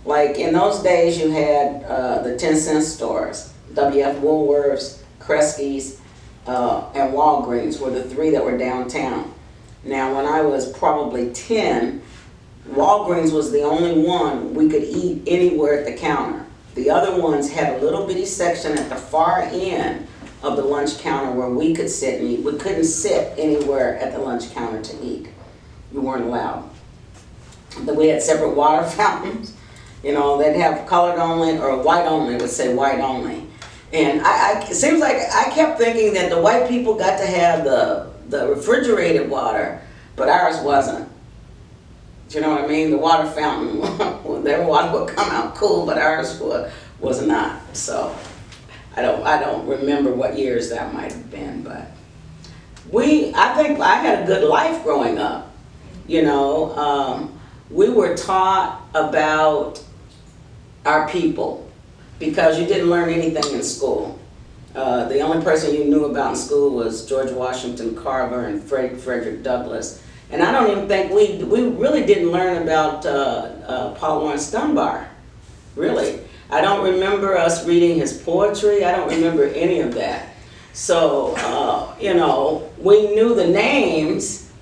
like in those days you had the 10-cent stores. W.F. Woolworths, Kresge's, and Walgreens were the 3 that were downtown. Now, when I was probably 10, Walgreens was the only one we could eat anywhere at the counter. The other ones had a little bitty section at the far end of the lunch counter where we could sit and eat. We couldn't sit anywhere at the lunch counter to eat. You weren't allowed. But we had separate water fountains. You know, they'd have colored only or white only, would say white only. And it seems like I kept thinking that the white people got to have the refrigerated water, but ours wasn't. Do you know what I mean? The water fountain, their water would come out cool, but ours was not. So I don't remember what years that might have been, but I think I had a good life growing up. You know, we were taught about our people because you didn't learn anything in school. The only person you knew about in school was George Washington Carver and Frederick Douglass. And I don't even think we really didn't learn about Paul Laurence Dunbar, really. I don't remember us reading his poetry. I don't remember any of that. So, you know, we knew the names,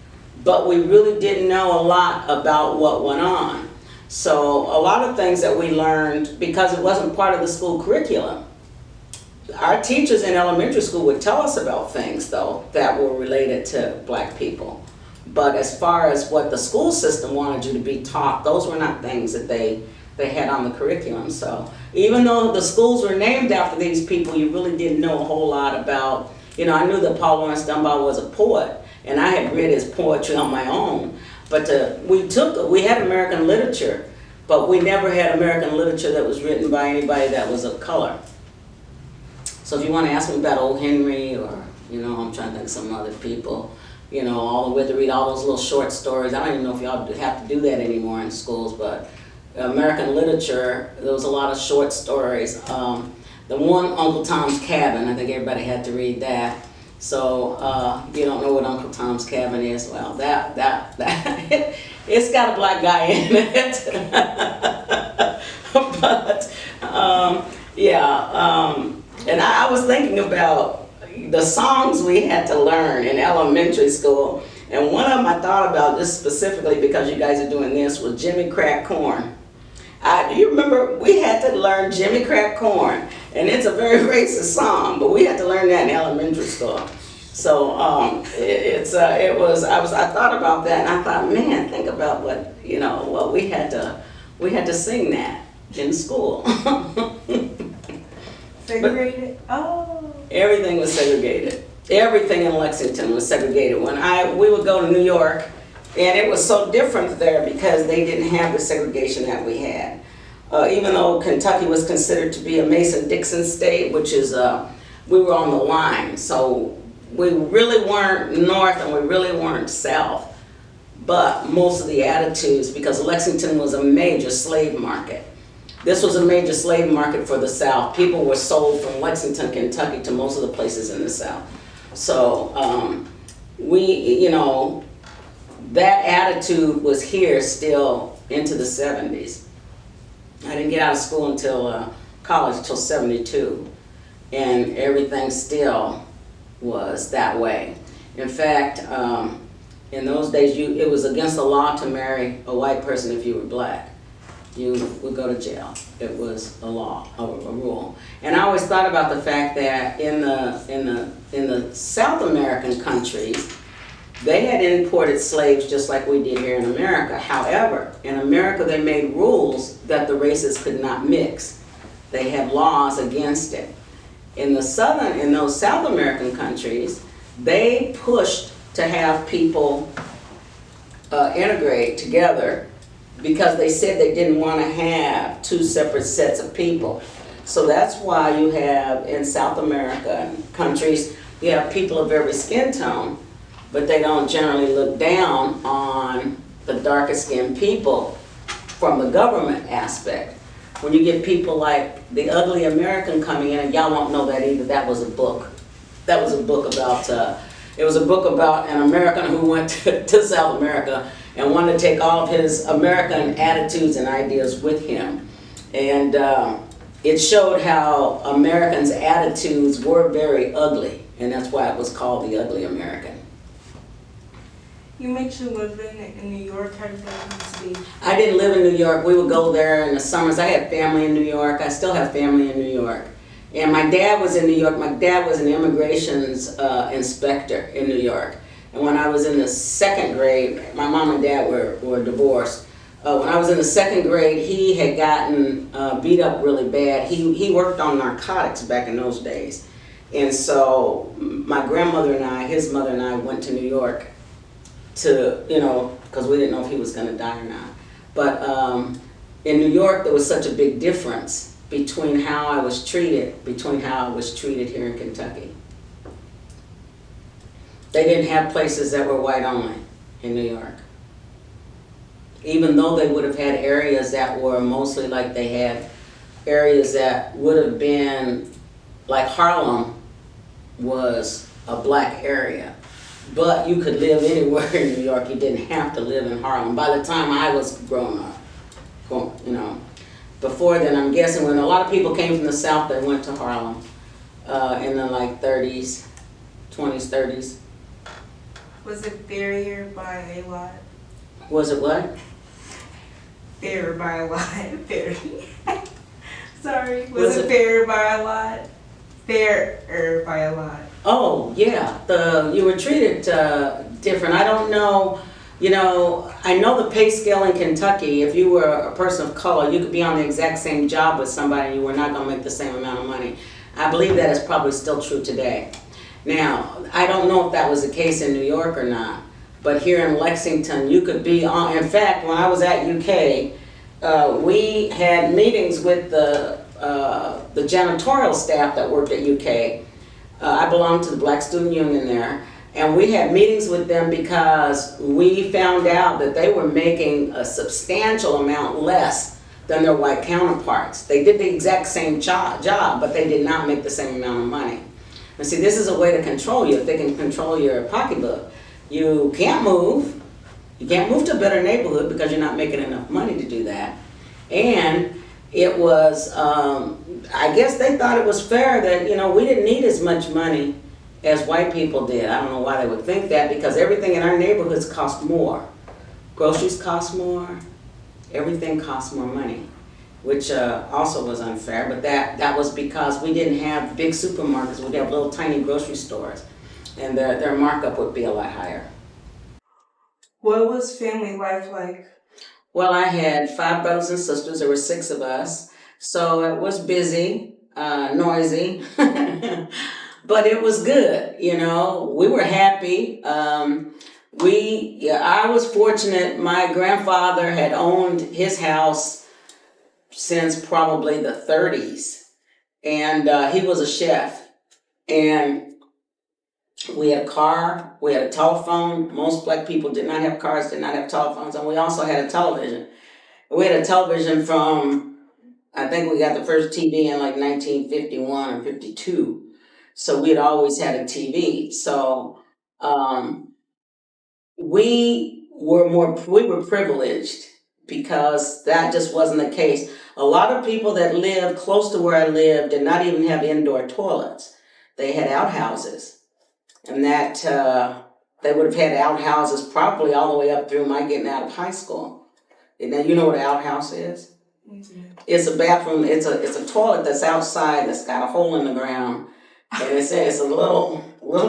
but we really didn't know a lot about what went on. So a lot of things that we learned, because it wasn't part of the school curriculum, our teachers in elementary school would tell us about things, though, that were related to black people. But as far as what the school system wanted you to be taught, those were not things that they had on the curriculum. So even though the schools were named after these people, you really didn't know a whole lot about, you know, I knew that Paul Laurence Dunbar was a poet, and I had read his poetry on my own. But we had American literature, but we never had American literature that was written by anybody that was of color. So if you want to ask me about O. Henry, or, you know, I'm trying to think of some other people, you know, all the way to read all those little short stories. I don't even know if y'all have to do that anymore in schools, but American literature, there was a lot of short stories. The one, Uncle Tom's Cabin, I think everybody had to read that. So you don't know what Uncle Tom's Cabin is? Well, that it's got a black guy in it. But and I was thinking about the songs we had to learn in elementary school, and one of them I thought about just specifically because you guys are doing this was Jimmy Crack Corn. Do you remember we had to learn Jimmy Crack Corn? And it's a very racist song, but we had to learn that in elementary school. So I thought about that, and I thought, man, think about what, you know, what we had to sing that in school. Segregated? Oh. Everything was segregated. Everything in Lexington was segregated. We would go to New York, and it was so different there because they didn't have the segregation that we had. Even though Kentucky was considered to be a Mason-Dixon state, which is, we were on the line. So we really weren't north and we really weren't south. But most of the attitudes, because Lexington was a major slave market. This was a major slave market for the South. People were sold from Lexington, Kentucky to most of the places in the South. So you know, that attitude was here still into the 70s. I didn't get out of school until college, until 72. And everything still was that way. In fact, in those days, it was against the law to marry a white person if you were black. You would go to jail. It was a law, a rule. And I always thought about the fact that in the South American countries, they had imported slaves just like we did here in America. However, in America they made rules that the races could not mix. They had laws against it. In those South American countries, they pushed to have people integrate together because they said they didn't want to have two separate sets of people. So that's why you have in South American countries, you have people of every skin tone, but they don't generally look down on the darker skinned people from the government aspect. When you get people like the Ugly American coming in, and y'all won't know that either, that was a book. That was a book about, it was a book about an American who went to South America and wanted to take all of his American attitudes and ideas with him. And it showed how Americans' attitudes were very ugly, and that's why it was called The Ugly American. You mentioned living in New York. How did that come to be? I didn't live in New York. We would go there in the summers. I had family in New York. I still have family in New York. And my dad was in New York. My dad was an immigrations inspector in New York. And when I was in the second grade, my mom and dad were divorced. When I was in the second grade, he had gotten beat up really bad. He worked on narcotics back in those days. And so my grandmother and I, his mother and I, went to New York to, you know, because we didn't know if he was going to die or not. But in New York, there was such a big difference between how I was treated here in Kentucky. They didn't have places that were white only in New York. Even though they would have had areas that were mostly like they had areas that would have been like Harlem was a black area. But you could live anywhere in New York. You didn't have to live in Harlem. By the time I was growing up, you know, before then, I'm guessing when a lot of people came from the South, they went to Harlem in the like 30s, 20s, 30s. Was it barrier by a lot? Was it what? Barrier by a lot. Barrier. Sorry. Was Was it- it barrier by a lot? Fairer by a lot. Oh, yeah, you were treated different. I don't know, you know, I know the pay scale in Kentucky, if you were a person of color, you could be on the exact same job with somebody and you were not gonna make the same amount of money. I believe that is probably still true today. Now, I don't know if that was the case in New York or not, but here in Lexington, you could be on, in fact, when I was at UK, we had meetings with the janitorial staff that worked at UK. I belonged to the Black Student Union there, and we had meetings with them because we found out that they were making a substantial amount less than their white counterparts. They did the exact same job, but they did not make the same amount of money. And see, this is a way to control you. If they can control your pocketbook, you can't move. You can't move to a better neighborhood because you're not making enough money to do that. And it was, I guess they thought it was fair that, you know, we didn't need as much money as white people did. I don't know why they would think that, because everything in our neighborhoods cost more. Groceries cost more, everything cost more money, which also was unfair, but that was because we didn't have big supermarkets. We'd have little tiny grocery stores, and their markup would be a lot higher. What was family life like? Well, I had 5 brothers and sisters. There were 6 of us. So it was busy, noisy, but it was good. You know, we were happy. I was fortunate. My grandfather had owned his house since probably the 30s. And he was a chef. And we had a car, we had a telephone. Most black people did not have cars, did not have telephones, and we also had a television. We had a television from, I think we got the first TV in like 1951 or 52. So we had always had a TV. So we were privileged because that just wasn't the case. A lot of people that lived close to where I lived did not even have indoor toilets. They had outhouses. And that they would have had outhouses probably all the way up through my getting out of high school. And then you know what an outhouse is? Mm-hmm. It's a bathroom. It's a toilet that's outside that's got a hole in the ground, and it's a little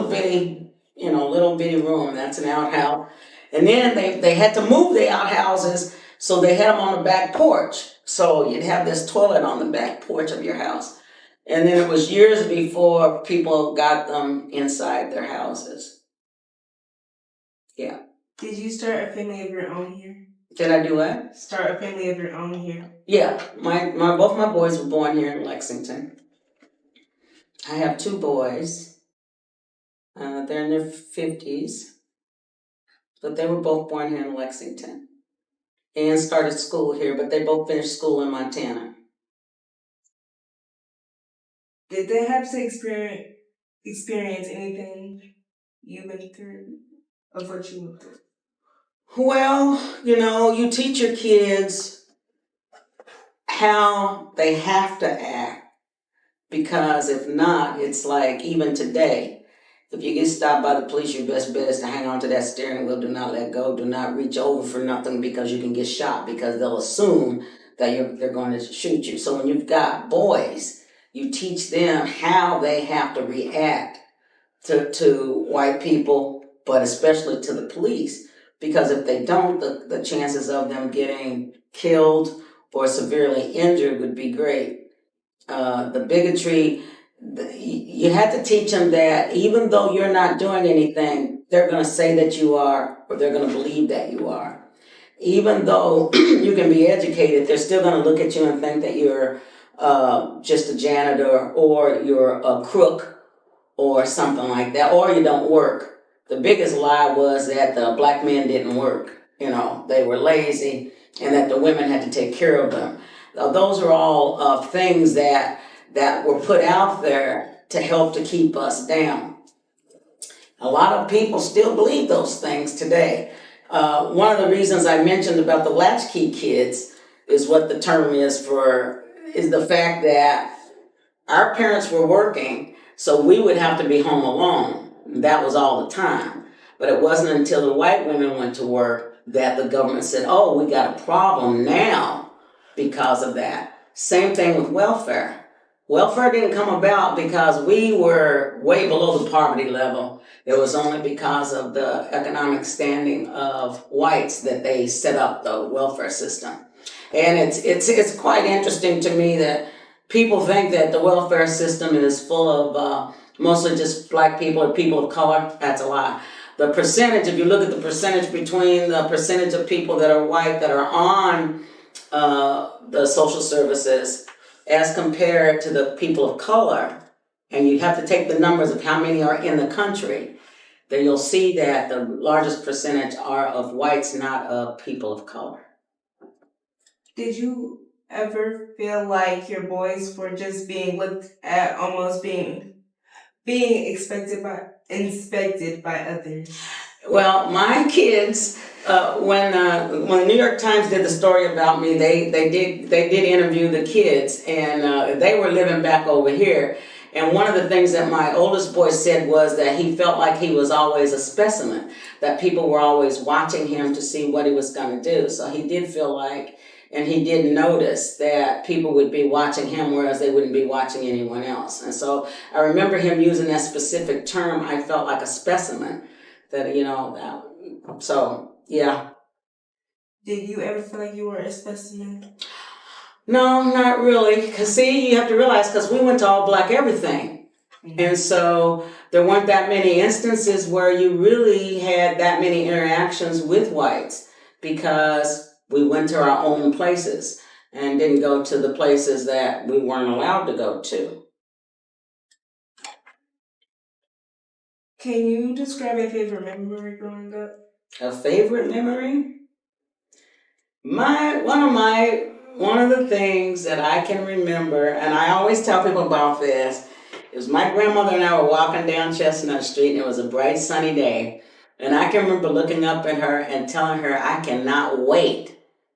bitty room. That's an outhouse. And then they had to move the outhouses, so they had them on the back porch. So you'd have this toilet on the back porch of your house. And then it was years before people got them inside their houses. Yeah. Did you start a family of your own here? Did I do what? Start a family of your own here. Yeah. Both my boys were born here in Lexington. I have 2 boys. They're in their 50s. But they were both born here in Lexington. And started school here, but they both finished school in Montana. Did they have to experience anything you went through of what you went through? Well, you know, you teach your kids how they have to act, because if not, it's like even today, if you get stopped by the police, your best bet is to hang on to that steering wheel. Do not let go. Do not reach over for nothing, because you can get shot, because they'll assume that they're going to shoot you. So when you've got boys, you teach them how they have to react to white people, but especially to the police. Because if they don't, the chances of them getting killed or severely injured would be great. The bigotry, you have to teach them that even though you're not doing anything, they're going to say that you are, or they're going to believe that you are. Even though you can be educated, they're still going to look at you and think that you're just a janitor, or you're a crook, or something like that, or you don't work. The biggest lie was that the black men didn't work. You know, they were lazy, and that the women had to take care of them. Those are all things that were put out there to help to keep us down. A lot of people still believe those things today. One of the reasons I mentioned about the latchkey kids is what the term is the fact that our parents were working, so we would have to be home alone. That was all the time. But it wasn't until the white women went to work that the government said, oh, we got a problem now because of that. Same thing with welfare. Welfare didn't come about because we were way below the poverty level. It was only because of the economic standing of whites that they set up the welfare system. And it's quite interesting to me that people think that the welfare system is full of mostly just black people or people of color. That's a lie. The percentage, if you look at the percentage between the percentage of people that are white that are on the social services as compared to the people of color, and you have to take the numbers of how many are in the country, then you'll see that the largest percentage are of whites, not of people of color. Did you ever feel like your boys were just being looked at, almost being inspected by others? Well, my kids, when the New York Times did the story about me, they did interview the kids, and they were living back over here. And one of the things that my oldest boy said was that he felt like he was always a specimen, that people were always watching him to see what he was going to do. So he did feel like, and he did notice that people would be watching him, whereas they wouldn't be watching anyone else. And so I remember him using that specific term, I felt like a specimen, so, yeah. Did you ever feel like you were a specimen? No, not really. Because, see, you have to realize, because we went to all black everything. Mm-hmm. And so there weren't that many instances where you really had that many interactions with whites, because we went to our own places and didn't go to the places that we weren't allowed to go to. Can you describe a favorite memory growing up? A favorite memory? One of the things that I can remember, and I always tell people about this, is my grandmother and I were walking down Chestnut Street, and it was a bright sunny day. And I can remember looking up at her and telling her, I cannot wait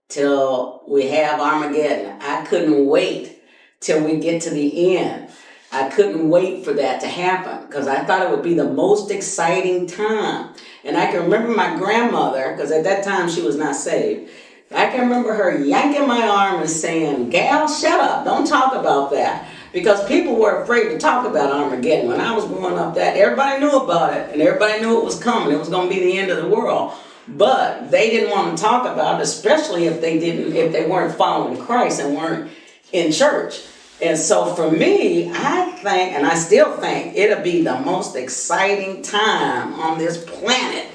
till we have Armageddon. I couldn't wait till we get to the end. I couldn't wait for that to happen because I thought it would be the most exciting time. And I can remember my grandmother, because at that time she was not saved, I can remember her yanking my arm and saying, Gal, shut up, don't talk about that. Because people were afraid to talk about Armageddon. When I was growing up, that everybody knew about it, and everybody knew it was coming. It was going to be the end of the world. But they didn't want to talk about it, especially if they weren't following Christ and weren't in church. And so for me, I think, and I still think, it'll be the most exciting time on this planet.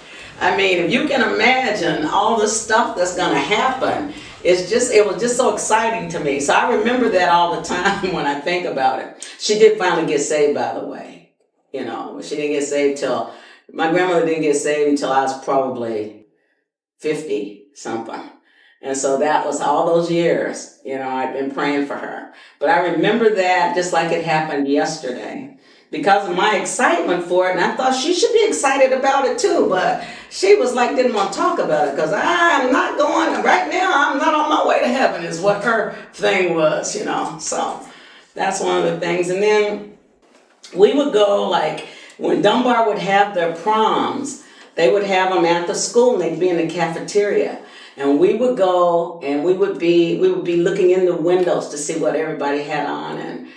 I mean, if you can imagine all the stuff that's going to happen, it was just so exciting to me. So I remember that all the time when I think about it. She did finally get saved, by the way. She didn't get saved my grandmother didn't get saved until I was probably 50 something. And so that was all those years, I've been praying for her. But I remember that just like it happened yesterday because of my excitement for it. And I thought she should be excited about it too. But she was like, didn't want to talk about it because I'm not going, right now, I'm not on my way to heaven is what her thing was, So that's one of the things. And then we would go, like, when Dunbar would have their proms, they would have them at the school and they'd be in the cafeteria. And we would go and we would be looking in the windows to see what everybody had on and,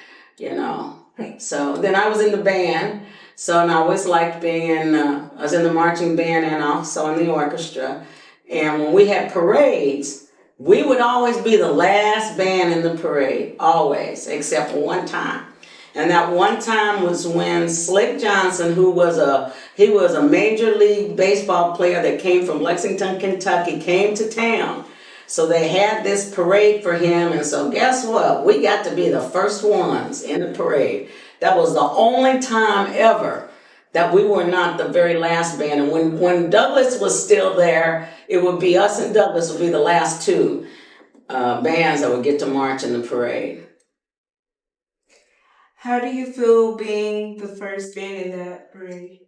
So then I was in the band. So and I always liked being I was in the marching band and also in the orchestra. And when we had parades, we would always be the last band in the parade, always, except for one time. And that one time was when Slick Johnson, he was a major league baseball player that came from Lexington, Kentucky, came to town. So they had this parade for him. And so guess what? We got to be the first ones in the parade. That was the only time ever that we were not the very last band. And when Douglas was still there, it would be us and Douglas would be the last two bands that would get to march in the parade. How do you feel being the first band in that parade?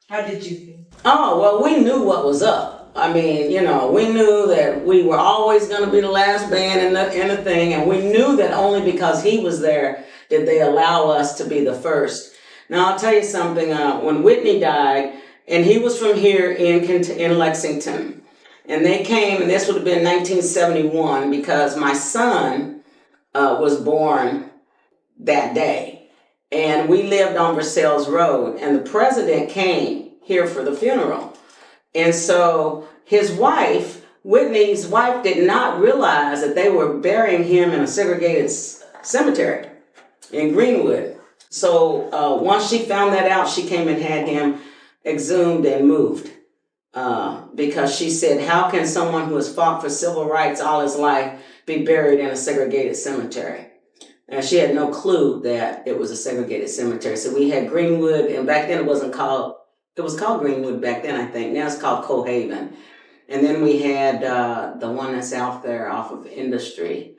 How did you feel? Oh, well, we knew what was up. I mean, we knew that we were always going to be the last band in the thing, and we knew that only because he was there did they allow us to be the first. Now, I'll tell you something. When Whitney died, and he was from here in Lexington, and they came, and this would have been 1971, because my son was born that day. And we lived on Versailles Road, and the president came here for the funeral. And so his wife, Whitney's wife, did not realize that they were burying him in a segregated cemetery in Greenwood. So once she found that out, she came and had him exhumed and moved. Because she said, how can someone who has fought for civil rights all his life be buried in a segregated cemetery? And she had no clue that it was a segregated cemetery. So we had Greenwood, and back then it was called Greenwood back then, I think. Now it's called Cohaven. And then we had the one that's out there off of Industry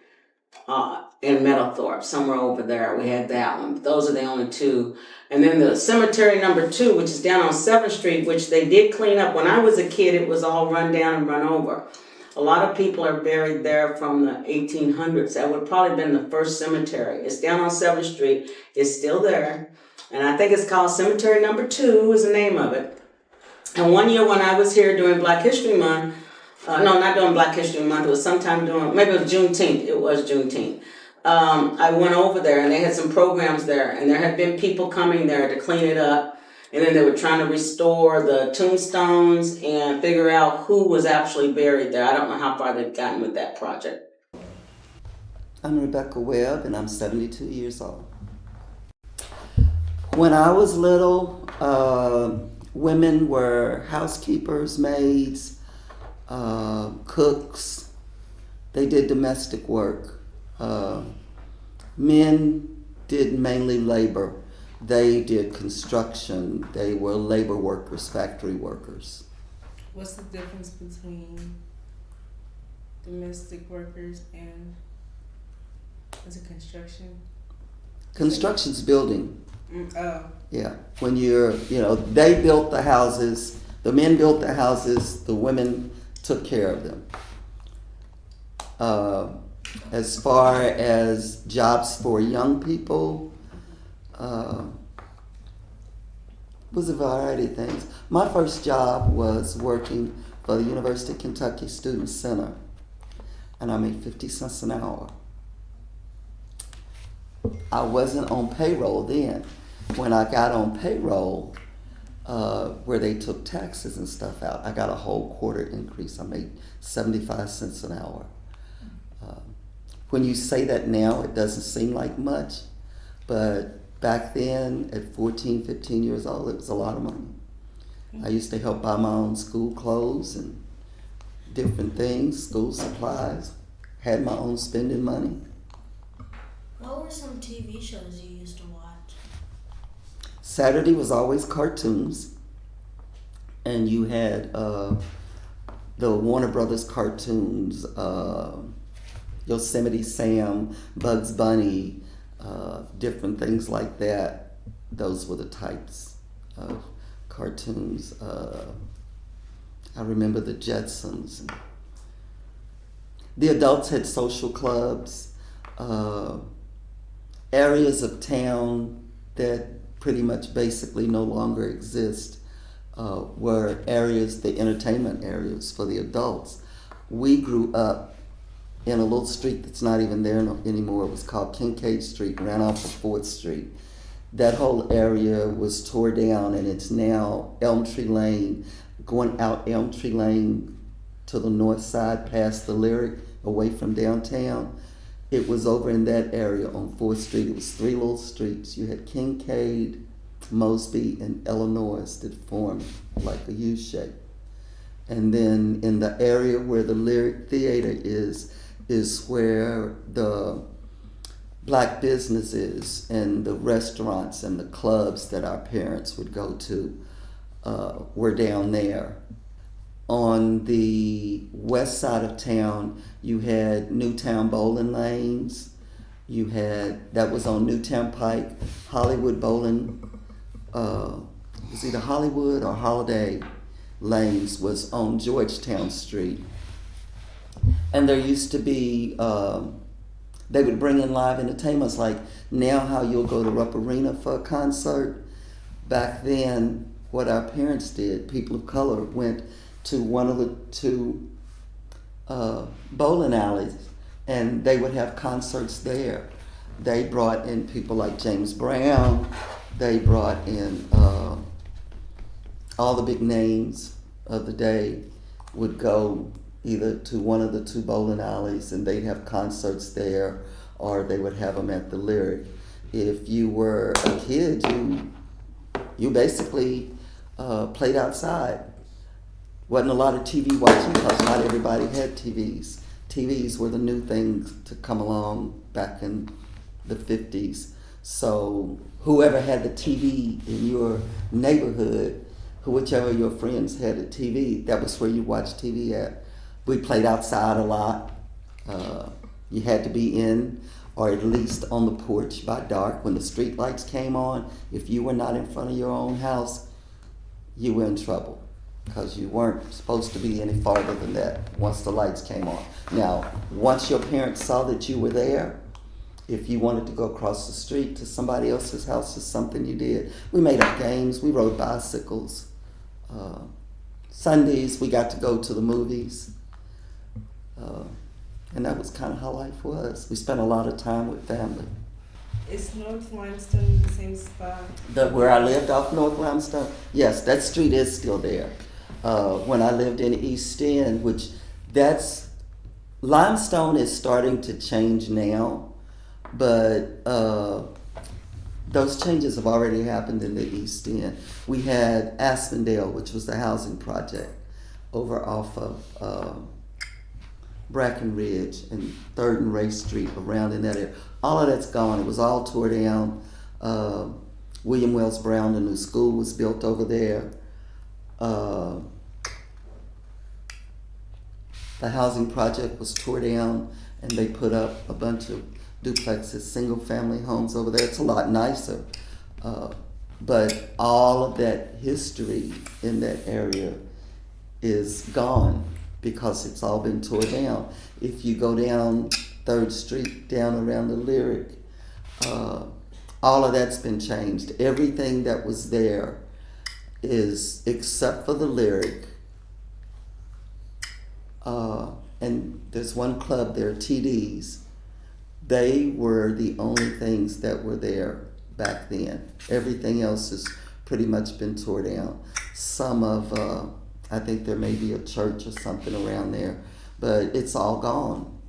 in Meadowthorpe, somewhere over there. We had that one. Those are the only two. And then the cemetery number 2, which is down on 7th Street, which they did clean up. When I was a kid, it was all run down and run over. A lot of people are buried there from the 1800s. That would have probably been the first cemetery. It's down on 7th Street. It's still there. And I think it's called Cemetery Number 2 is the name of it. And one year when I was here during Black History Month, no, not during Black History Month, it was sometime maybe it was Juneteenth. It was Juneteenth. I went over there, and they had some programs there. And there had been people coming there to clean it up. And then they were trying to restore the tombstones and figure out who was actually buried there. I don't know how far they've gotten with that project. I'm Rebecca Webb, and I'm 72 years old. When I was little, women were housekeepers, maids, cooks. They did domestic work. Men did mainly labor. They did construction. They were labor workers, factory workers. What's the difference between domestic workers and is it construction? Construction's building. Oh. Yeah. When they built the houses, the men built the houses, the women took care of them. As far as jobs for young people, was a variety of things. My first job was working for the University of Kentucky Student Center, and I made 50 cents an hour. I wasn't on payroll then. When I got on payroll, where they took taxes and stuff out, I got a whole quarter increase. I made 75 cents an hour. When you say that now, it doesn't seem like much, but back then, at 14, 15 years old, it was a lot of money. I used to help buy my own school clothes and different things, school supplies, had my own spending money. What were some TV shows you used to watch? Saturday was always cartoons, and you had the Warner Brothers cartoons, Yosemite Sam, Bugs Bunny, different things like that. Those were the types of cartoons. I remember the Jetsons. The adults had social clubs, areas of town that pretty much basically no longer exist were areas, the entertainment areas for the adults. We grew up in a little street that's not even there anymore. It was called Kincaid Street, ran off of 4th Street. That whole area was tore down, and it's now Elm Tree Lane, going out Elm Tree Lane to the north side past the Lyric, away from downtown. It was over in that area on 4th Street. It was 3 little streets. You had Kincaid, Mosby, and Illinois that formed like a U shape. And then in the area where the Lyric Theater is where the black businesses and the restaurants and the clubs that our parents would go to were down there. On the west side of town, you had Newtown bowling lanes, You had, that was on Newtown Pike, Hollywood Bowling, it was either Hollywood or Holiday Lanes was on Georgetown Street. And there used to be, they would bring in live entertainments, like now how you'll go to Rupp Arena for a concert. Back then, what our parents did, people of color, went to one of the two bowling alleys, and they would have concerts there. They brought in people like James Brown. They brought in all the big names of the day would go either to one of the two bowling alleys, and they'd have concerts there, or they would have them at the Lyric. If you were a kid, you basically played outside. Wasn't a lot of TV watching because not everybody had TVs. TVs were the new thing to come along back in the 50s. So whoever had the TV in your neighborhood, whichever of your friends had a TV, that was where you watched TV at. We played outside a lot. You had to be in, or at least on the porch by dark when the street lights came on. If you were not in front of your own house, you were in trouble, because you weren't supposed to be any farther than that once the lights came on. Now, once your parents saw that you were there, if you wanted to go across the street to somebody else's house, is something you did. We made up games, we rode bicycles. Sundays, we got to go to the movies. And that was kind of how life was. We spent a lot of time with family. Is North Limestone the same spot? Where I lived off North Limestone, yes, that street is still there. When I lived in East End, which Limestone is starting to change now, but those changes have already happened in the East End. We had Aspendale, which was the housing project over off of Brackenridge and 3rd and Ray Street, around in that area. All of that's gone. It was all tore down. William Wells Brown, the new school, was built over there. The housing project was tore down, and they put up a bunch of duplexes, single family homes over there. It's a lot nicer. But all of that history in that area is gone because it's all been tore down. If you go down 3rd Street, down around the Lyric, all of that's been changed. Everything that was there is, except for the Lyric, and there's one club there, TD's. They were the only things that were there back then. Everything else has pretty much been tore down. Some of, I think there may be a church or something around there, but it's all gone.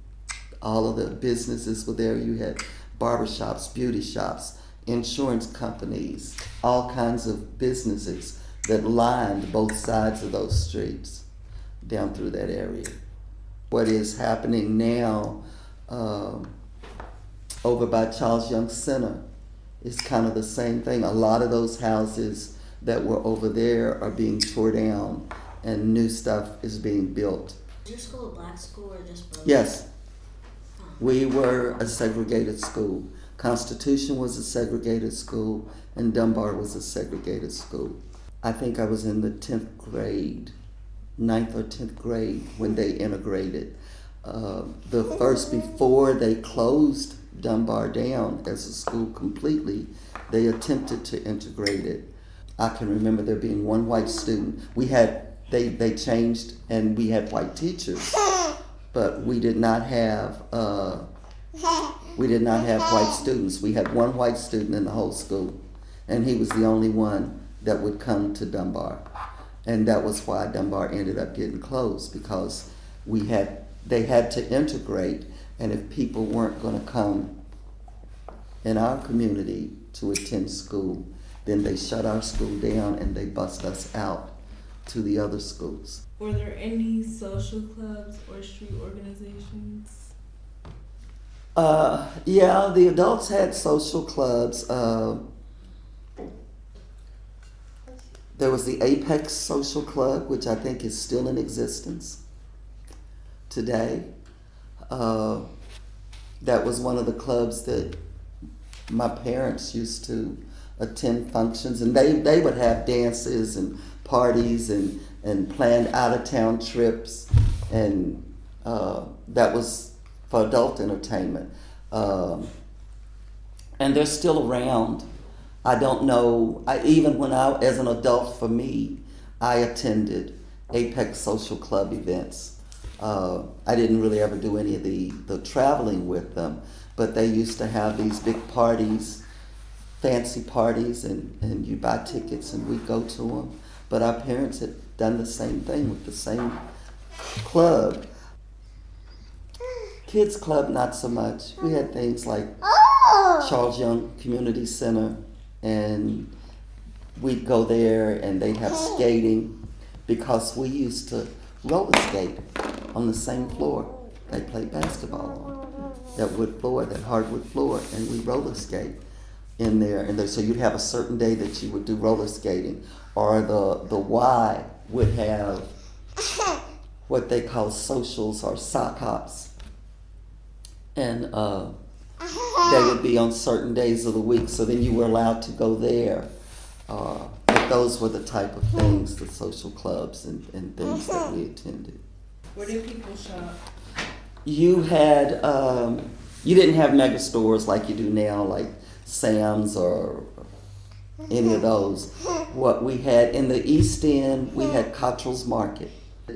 All of the businesses were there. You had barbershops, beauty shops, insurance companies, all kinds of businesses that lined both sides of those streets down through that area. What is happening now over by Charles Young Center is kind of the same thing. A lot of those houses that were over there are being tore down, and new stuff is being built. Is your school a black school or just both? Yes. We were a segregated school. Constitution was a segregated school, and Dunbar was a segregated school. I think I was in the 10th grade, 9th or 10th grade, when they integrated. The first, before they closed Dunbar down as a school completely, they attempted to integrate it. I can remember there being one white student. They changed, and we had white teachers, but we did not have white students. We had one white student in the whole school, and he was the only one that would come to Dunbar. And that was why Dunbar ended up getting closed, because they had to integrate, and if people weren't going to come in our community to attend school, then they shut our school down and they bussed us out to the other schools. Were there any social clubs or street organizations? Yeah, the adults had social clubs. There was the Apex Social Club, which I think is still in existence today. that was one of the clubs that my parents used to attend functions, and they would have dances and parties and planned out-of-town trips, and that was for adult entertainment. And they're still around. I don't know, even when as an adult, for me, I attended Apex Social Club events. I didn't really ever do any of the traveling with them, but they used to have these big parties, fancy parties, and you buy tickets and we go to them. But our parents had done the same thing with the same club. Kids Club, not so much. We had things like Charles Young Community Center, and we'd go there and they'd have skating, because we used to roller skate on the same floor they played basketball on. That wood floor, that hardwood floor, and we roller skate in there. And so you'd have a certain day that you would do roller skating, or the Y would have what they call socials or sock hops. And they would be on certain days of the week, so then you were allowed to go there. But those were the type of things, the social clubs and things that we attended. Where do people shop? You had, you didn't have mega stores like you do now, like Sam's or any of those. What we had in the East End, we had Cottrell's Market,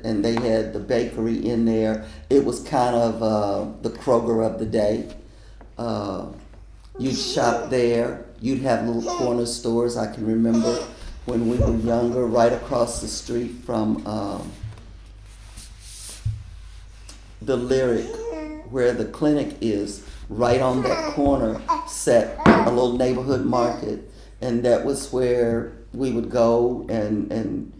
and they had the bakery in there. It was kind of the Kroger of the day. You'd shop there. You'd have little corner stores. I can remember when we were younger, right across the street from the Lyric, where the clinic is, right on that corner, sat a little neighborhood market, and that was where we would go, and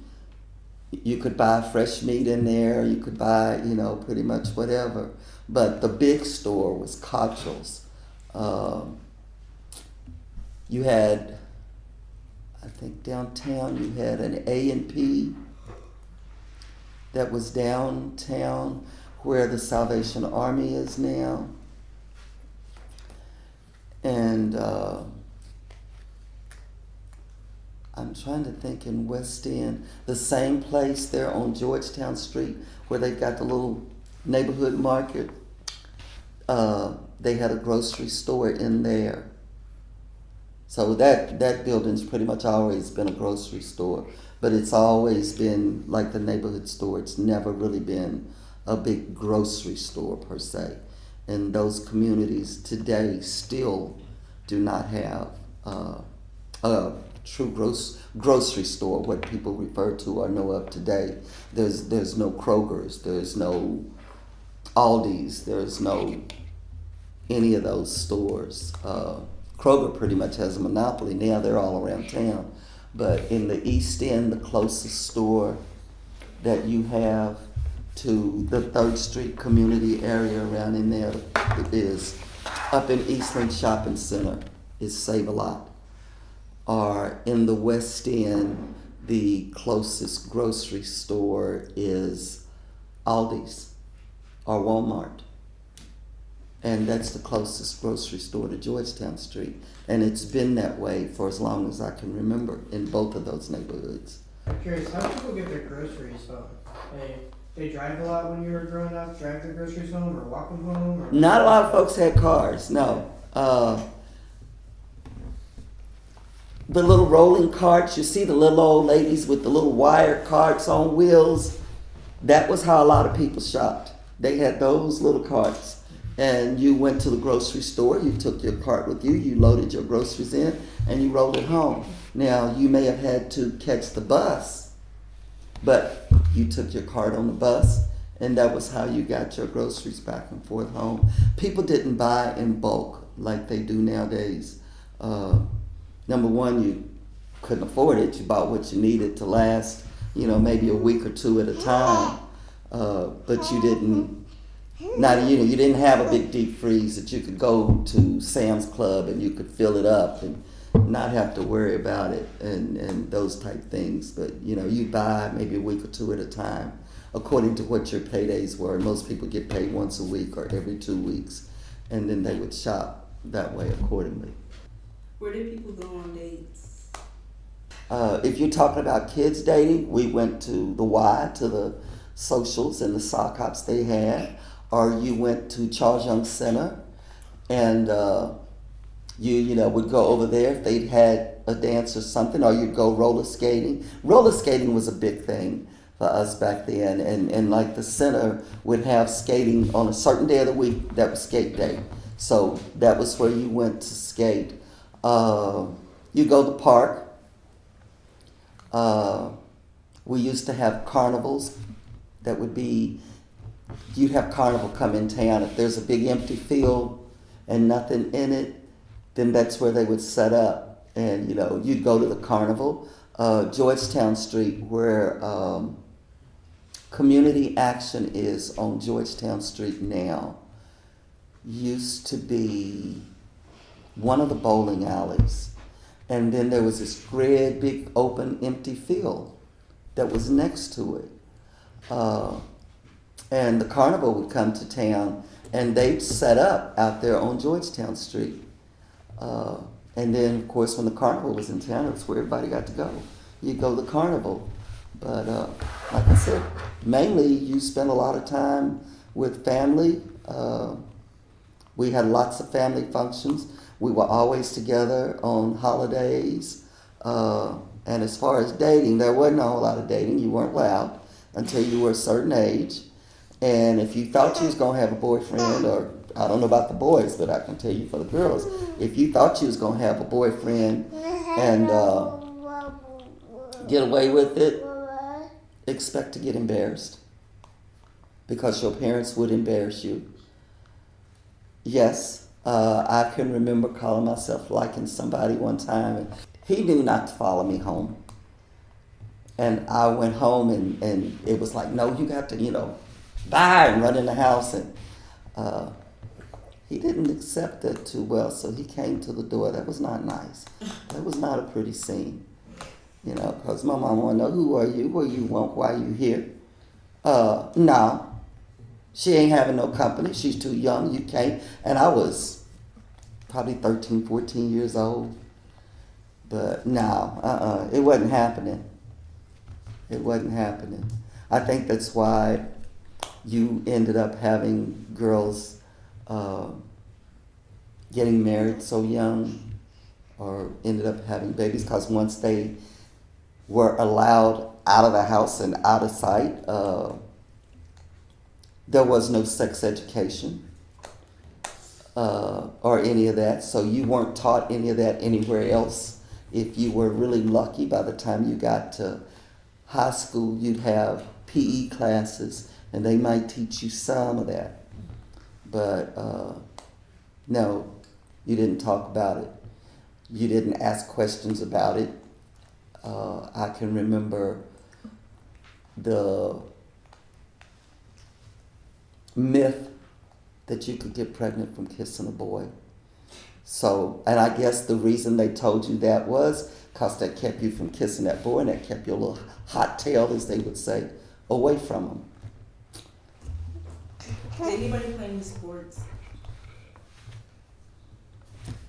you could buy fresh meat in there. You could buy, pretty much whatever. But the big store was Cottrell's. You had, I think downtown, you had an A&P that was downtown where the Salvation Army is now. And I'm trying to think in West End, the same place there on Georgetown Street where they've got the little neighborhood market. They had a grocery store in there. So that building's pretty much always been a grocery store, but it's always been like the neighborhood store. It's never really been a big grocery store per se. And those communities today still do not have a true grocery store, what people refer to or know of today. There's no Kroger's, there's no Aldi's, there's no any of those stores. Kroger pretty much has a monopoly now. They're all around town. But in the East End, the closest store that you have to the 3rd Street community area around in there is up in Eastland Shopping Center is Save-A-Lot. Or in the West End, the closest grocery store is Aldi's or Walmart. And that's the closest grocery store to Georgetown Street. And it's been that way for as long as I can remember in both of those neighborhoods. I'm curious, how do people get their groceries home? They drive a lot when you were growing up, drive their groceries home or walk them home? Or Not a lot of folks had cars, no. The little rolling carts, you see the little old ladies with the little wire carts on wheels. That was how a lot of people shopped. They had those little carts. And you went to the grocery store, you took your cart with you, you loaded your groceries in, and you rolled it home. Now, you may have had to catch the bus, but you took your cart on the bus, and that was how you got your groceries back and forth home. People didn't buy in bulk like they do nowadays. Number one, you couldn't afford it. You bought what you needed to last, maybe a week or two at a time. But you didn't. You didn't have a big deep freeze that you could go to Sam's Club and you could fill it up and not have to worry about it and those type things. But you buy maybe a week or two at a time according to what your paydays were. Most people get paid once a week or every 2 weeks, and then they would shop that way accordingly. Where do people go on dates? If you're talking about kids dating, we went to the Y, to the socials and the sock hops they had, or you went to Charles Young Center, and you would go over there if they'd had a dance or something, or you'd go roller skating. Roller skating was a big thing for us back then, and like the center would have skating on a certain day of the week. That was skate day, so that was where you went to skate. You go to the park. We used to have carnivals. That would be, you'd have carnival come in town. If there's a big empty field and nothing in it, then that's where they would set up. And you'd go to the carnival. Georgetown Street, where Community Action is on Georgetown Street now, used to be one of the bowling alleys. And then there was this great big open empty field that was next to it. And the carnival would come to town, and they'd set up out there on Georgetown Street. And then, of course, when the carnival was in town, that's where everybody got to go. You'd go to the carnival. But like I said, mainly you spend a lot of time with family. We had lots of family functions. We were always together on holidays. And as far as dating, there wasn't a whole lot of dating. You weren't allowed until you were a certain age. And if you thought you was going to have a boyfriend, or I don't know about the boys, but I can tell you for the girls, if you thought you was going to have a boyfriend and get away with it, expect to get embarrassed, because your parents would embarrass you. Yes, I can remember calling myself liking somebody one time, and he knew not to follow me home. And I went home, and it was like, no, you got to, bye, and run in the house. And he didn't accept that too well, so he came to the door. That was not nice. That was not a pretty scene, because my mom wanted to know, who are you? What do you want? Why are you here? No, she ain't having no company. She's too young. You can't. And I was probably 13, 14 years old. But no, it wasn't happening. It wasn't happening. I think that's why you ended up having girls getting married so young, or ended up having babies, because once they were allowed out of the house and out of sight, there was no sex education or any of that. So you weren't taught any of that anywhere else. If you were really lucky, by the time you got to high school, you'd have PE classes, and they might teach you some of that. But no, you didn't talk about it. You didn't ask questions about it. I can remember the myth that you could get pregnant from kissing a boy. So, and I guess the reason they told you that was because that kept you from kissing that boy, and that kept your little hot tail, as they would say, away from him. Did anybody play any sports?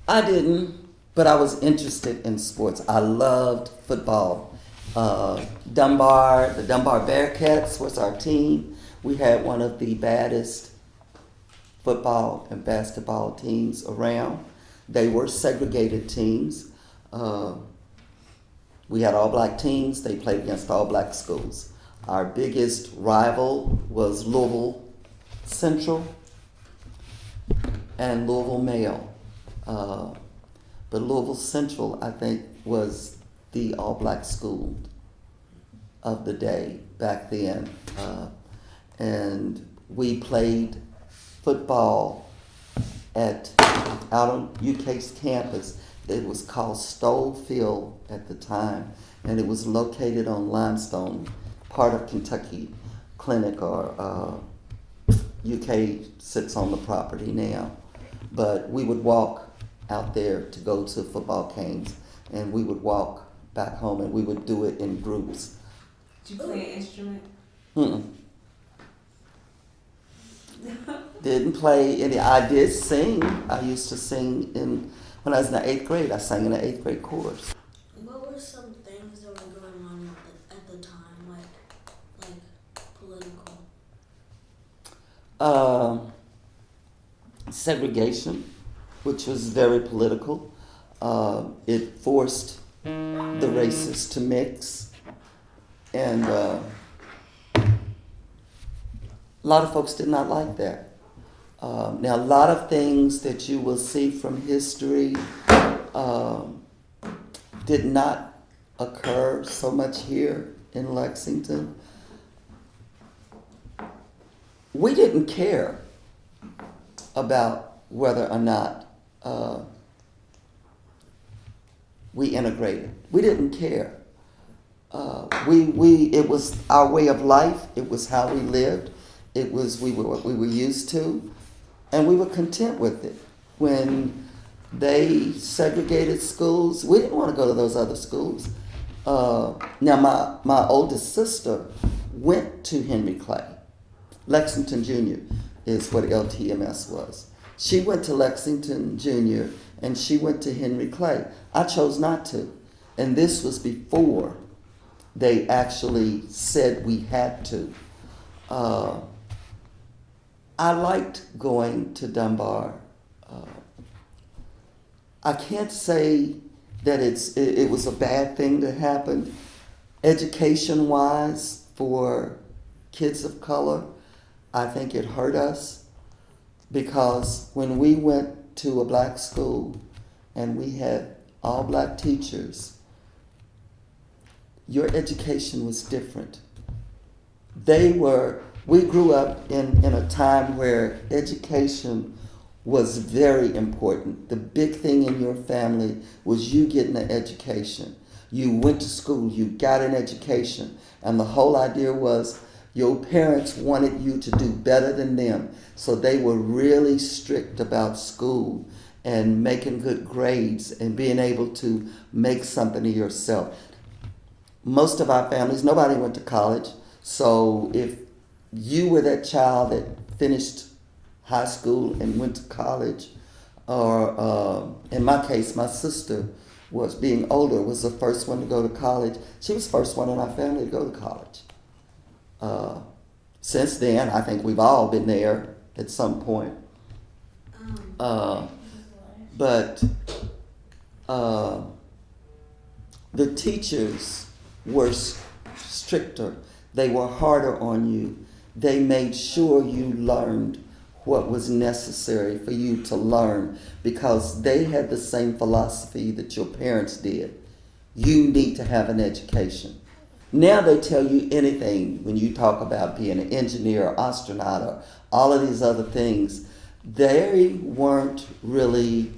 I didn't, but I was interested in sports. I loved football. The Dunbar Bearcats was our team. We had one of the baddest football and basketball teams around. They were segregated teams. We had all black teams. They played against all black schools. Our biggest rival was Louisville Central and Louisville Male. But Louisville Central, I think, was the all-black school of the day back then. And we played football out on UK's campus. It was called Stowe Field at the time, and it was located on Limestone, part of Kentucky Clinic, or UK sits on the property now. But we would walk out there to go to football games, and we would walk back home, and we would do it in groups. Did you play an instrument? Didn't play any. I did sing. I used to sing when I was in the 8th grade. I sang in the 8th grade chorus. What were some things that were going on at the time, like political? Segregation, which was very political. It forced the races to mix, and a lot of folks did not like that. Now, a lot of things that you will see from history did not occur so much here in Lexington. We didn't care about whether or not we integrated. We didn't care. It was our way of life. It was how we lived. It was what we were used to, and we were content with it. When they segregated schools, we didn't want to go to those other schools. Now, my oldest sister went to Henry Clay. Lexington Junior is what LTMS was. She went to Lexington Junior and she went to Henry Clay. I chose not to. And this was before they actually said we had to. I liked going to Dunbar. I can't say that it was a bad thing to happen. Education-wise, for kids of color, I think it hurt us, because when we went to a black school and we had all black teachers, your education was different. We grew up in a time where education was very important. The big thing in your family was you getting an education. You went to school, you got an education, and the whole idea was your parents wanted you to do better than them, so they were really strict about school and making good grades and being able to make something of yourself. Most of our families, nobody went to college, so if you were that child that finished high school and went to college, or in my case, my sister was, being older, was the first one to go to college. She was the first one in our family to go to college. Since then, I think we've all been there at some point. But the teachers were stricter. They were harder on you. They made sure you learned what was necessary for you to learn, because they had the same philosophy that your parents did. You need to have an education. Now they tell you anything when you talk about being an engineer or astronaut or all of these other things. They weren't really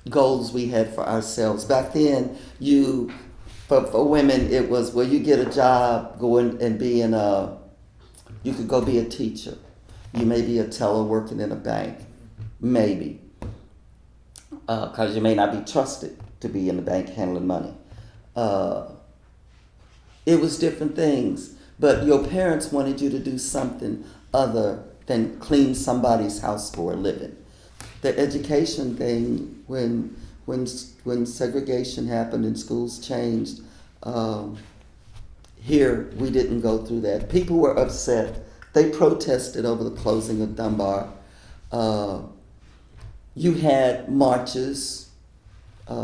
goals we had for ourselves. Back then, for women, it was, well, you get a job, go in and be in you could go be a teacher. You may be a teller working in a bank, maybe, because you may not be trusted to be in the bank handling money. It was different things, but your parents wanted you to do something other than clean somebody's house for a living. The education thing, when segregation happened and schools changed, here we didn't go through that. People were upset. They protested over the closing of Dunbar. You had marches,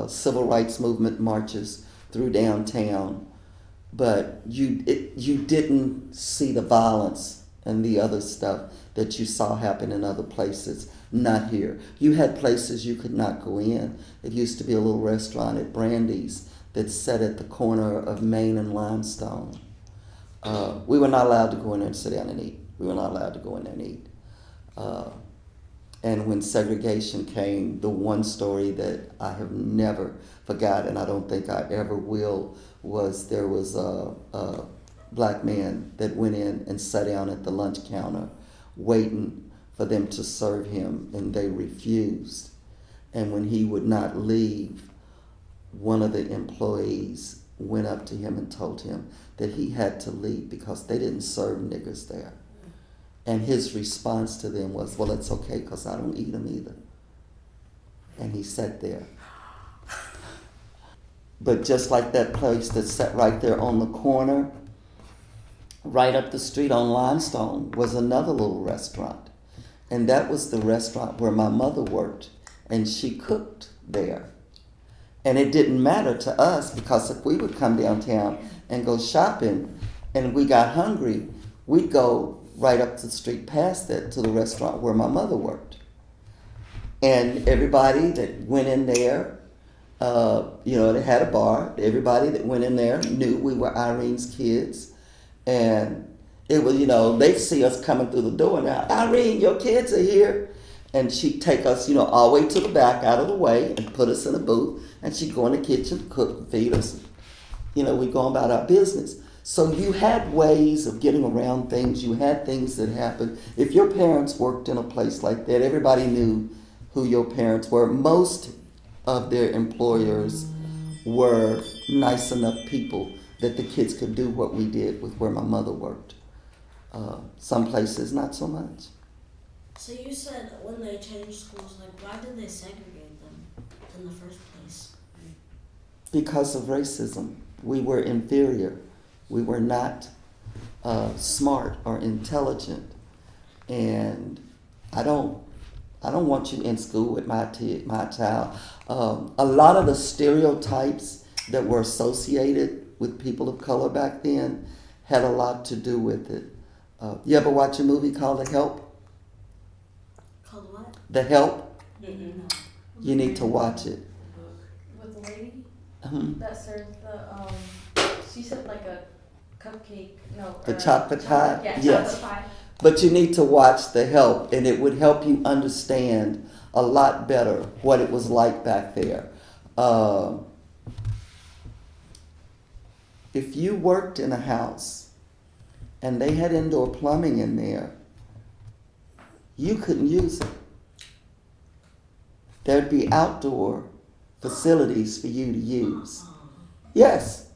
civil rights movement marches through downtown, but you didn't see the violence and the other stuff that you saw happen in other places. Not here. You had places you could not go in. It used to be a little restaurant at Brandy's that sat at the corner of Main and Limestone. We were not allowed to go in there and sit down and eat. We were not allowed to go in there and eat. And when segregation came, the one story that I have never forgotten, I don't think I ever will, was there was a black man that went in and sat down at the lunch counter waiting for them to serve him, and they refused. And when he would not leave, one of the employees went up to him and told him that he had to leave because they didn't serve niggers there. And his response to them was, well, it's okay because I don't eat them either. And he sat there. But just like that place that sat right there on the corner, right up the street on Limestone, was another little restaurant. And that was the restaurant where my mother worked, and she cooked there. And it didn't matter to us because if we would come downtown and go shopping and we got hungry, we'd go right up the street past that to the restaurant where my mother worked. And everybody that went in there, they had a bar. Everybody that went in there knew we were Irene's kids. And it was, they'd see us coming through the door. Now, Irene, your kids are here. And she'd take us, all the way to the back, out of the way, and put us in a booth. And she'd go in the kitchen, cook, and feed us. We'd go about our business. So you had ways of getting around things. You had things that happened. If your parents worked in a place like that, everybody knew who your parents were. Most of their employers were nice enough people that the kids could do what we did with where my mother worked. Some places, not so much. So you said when they changed schools, why did they segregate them in the first place? Because of racism. We were inferior. We were not smart or intelligent. And I don't want you in school with my child. A lot of the stereotypes that were associated with people of color back then had a lot to do with it. You ever watch a movie called The Help? Called what? The Help? No. You need to watch it. With the lady Mm-hmm. that served she said like a cupcake, The chocolate pie? Yeah, Yes. chocolate pie. But you need to watch The Help, and it would help you understand a lot better what it was like back there. If you worked in a house and they had indoor plumbing in there, you couldn't use it. There'd be outdoor facilities for you to use. Yes,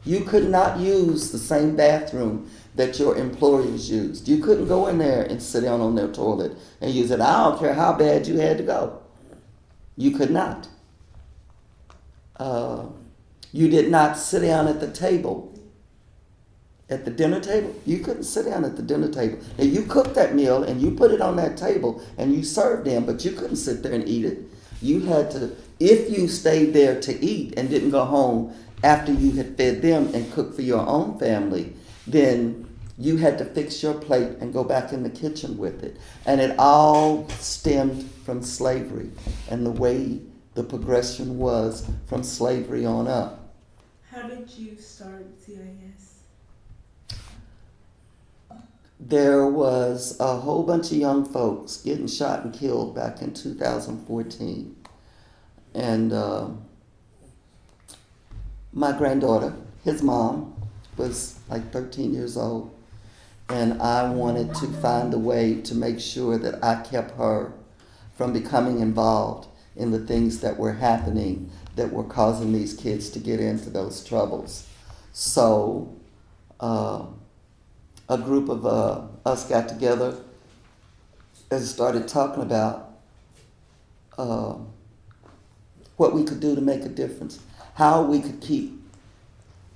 you could not use the same bathroom that your employers used. You couldn't go in there and sit down on their toilet and use it. I don't care how bad you had to go. You could not. You did not sit down at the table. At the dinner table, you couldn't sit down at the dinner table. Now you cooked that meal and you put it on that table and you served them, but you couldn't sit there and eat it. You had to, if you stayed there to eat and didn't go home after you had fed them and cooked for your own family, then you had to fix your plate and go back in the kitchen with it. And it all stemmed from slavery and the way the progression was from slavery on up. How did you start CIS? There was a whole bunch of young folks getting shot and killed back in 2014. And my granddaughter, his mom, was like 13 years old. And I wanted to find a way to make sure that I kept her from becoming involved in the things that were happening that were causing these kids to get into those troubles. So a group of us got together and started talking about what we could do to make a difference, how we could keep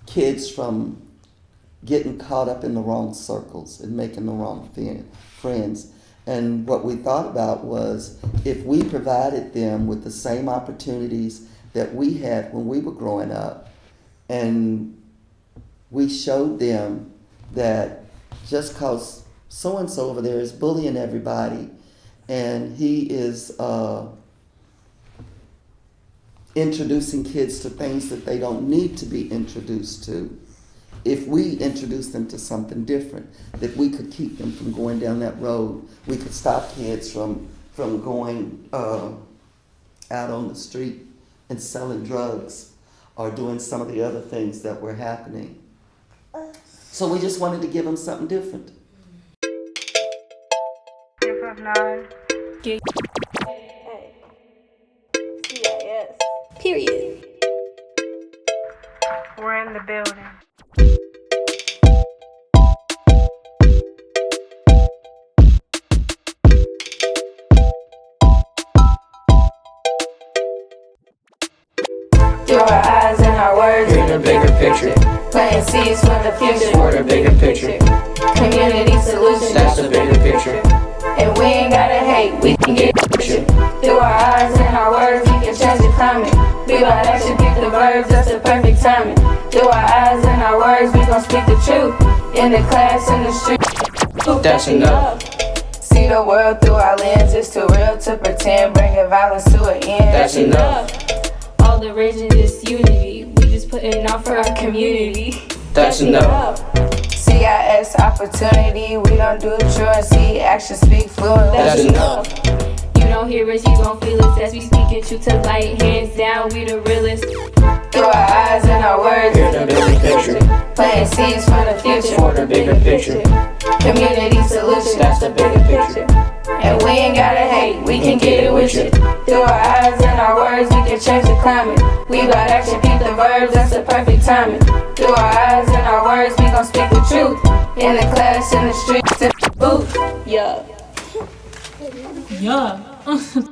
kids from getting caught up in the wrong circles and making the wrong friends. And what we thought about was if we provided them with the same opportunities that we had when we were growing up, and we showed them that just because so-and-so over there is bullying everybody and he is introducing kids to things that they don't need to be introduced to, if we introduce them to something different, that we could keep them from going down that road. We could stop kids from going out on the street and selling drugs or doing some of the other things that were happening. So we just wanted to give them something different. CIS. Period. We're in in the building. Through our eyes and our words, in the bigger picture, planting seeds for the future, for the bigger picture, community solutions, that's the bigger picture. and we ain't gotta hate, we can get picture. Through our eyes and our words, we can change the climate. We bout action, pick the verbs, that's the perfect timing. Through our eyes and our words, we gon' speak the truth. In the class, in the street, That's enough. see the world through our lens, it's too real to pretend, bringing violence to an end. That's enough. All the rage and disunity, we just putting on for our community. That's enough. CIS opportunity, we don't do truancy, action speak fluent. That's enough. You don't hear us, you gon' feel us as we speak it truth to light. Hands down, we the realest. Through our eyes and our words, In the bigger picture, planting seeds for the future. for the bigger picture, Community solutions, that's the bigger picture. and we ain't gotta hate, we can get it with you. Through our eyes and our words, we can change the climate. We bout action, peep the verbs, that's the perfect timing. Through our eyes and our words, we gon' speak the truth. In the class, in the streets, in the booth. Yeah. Yeah.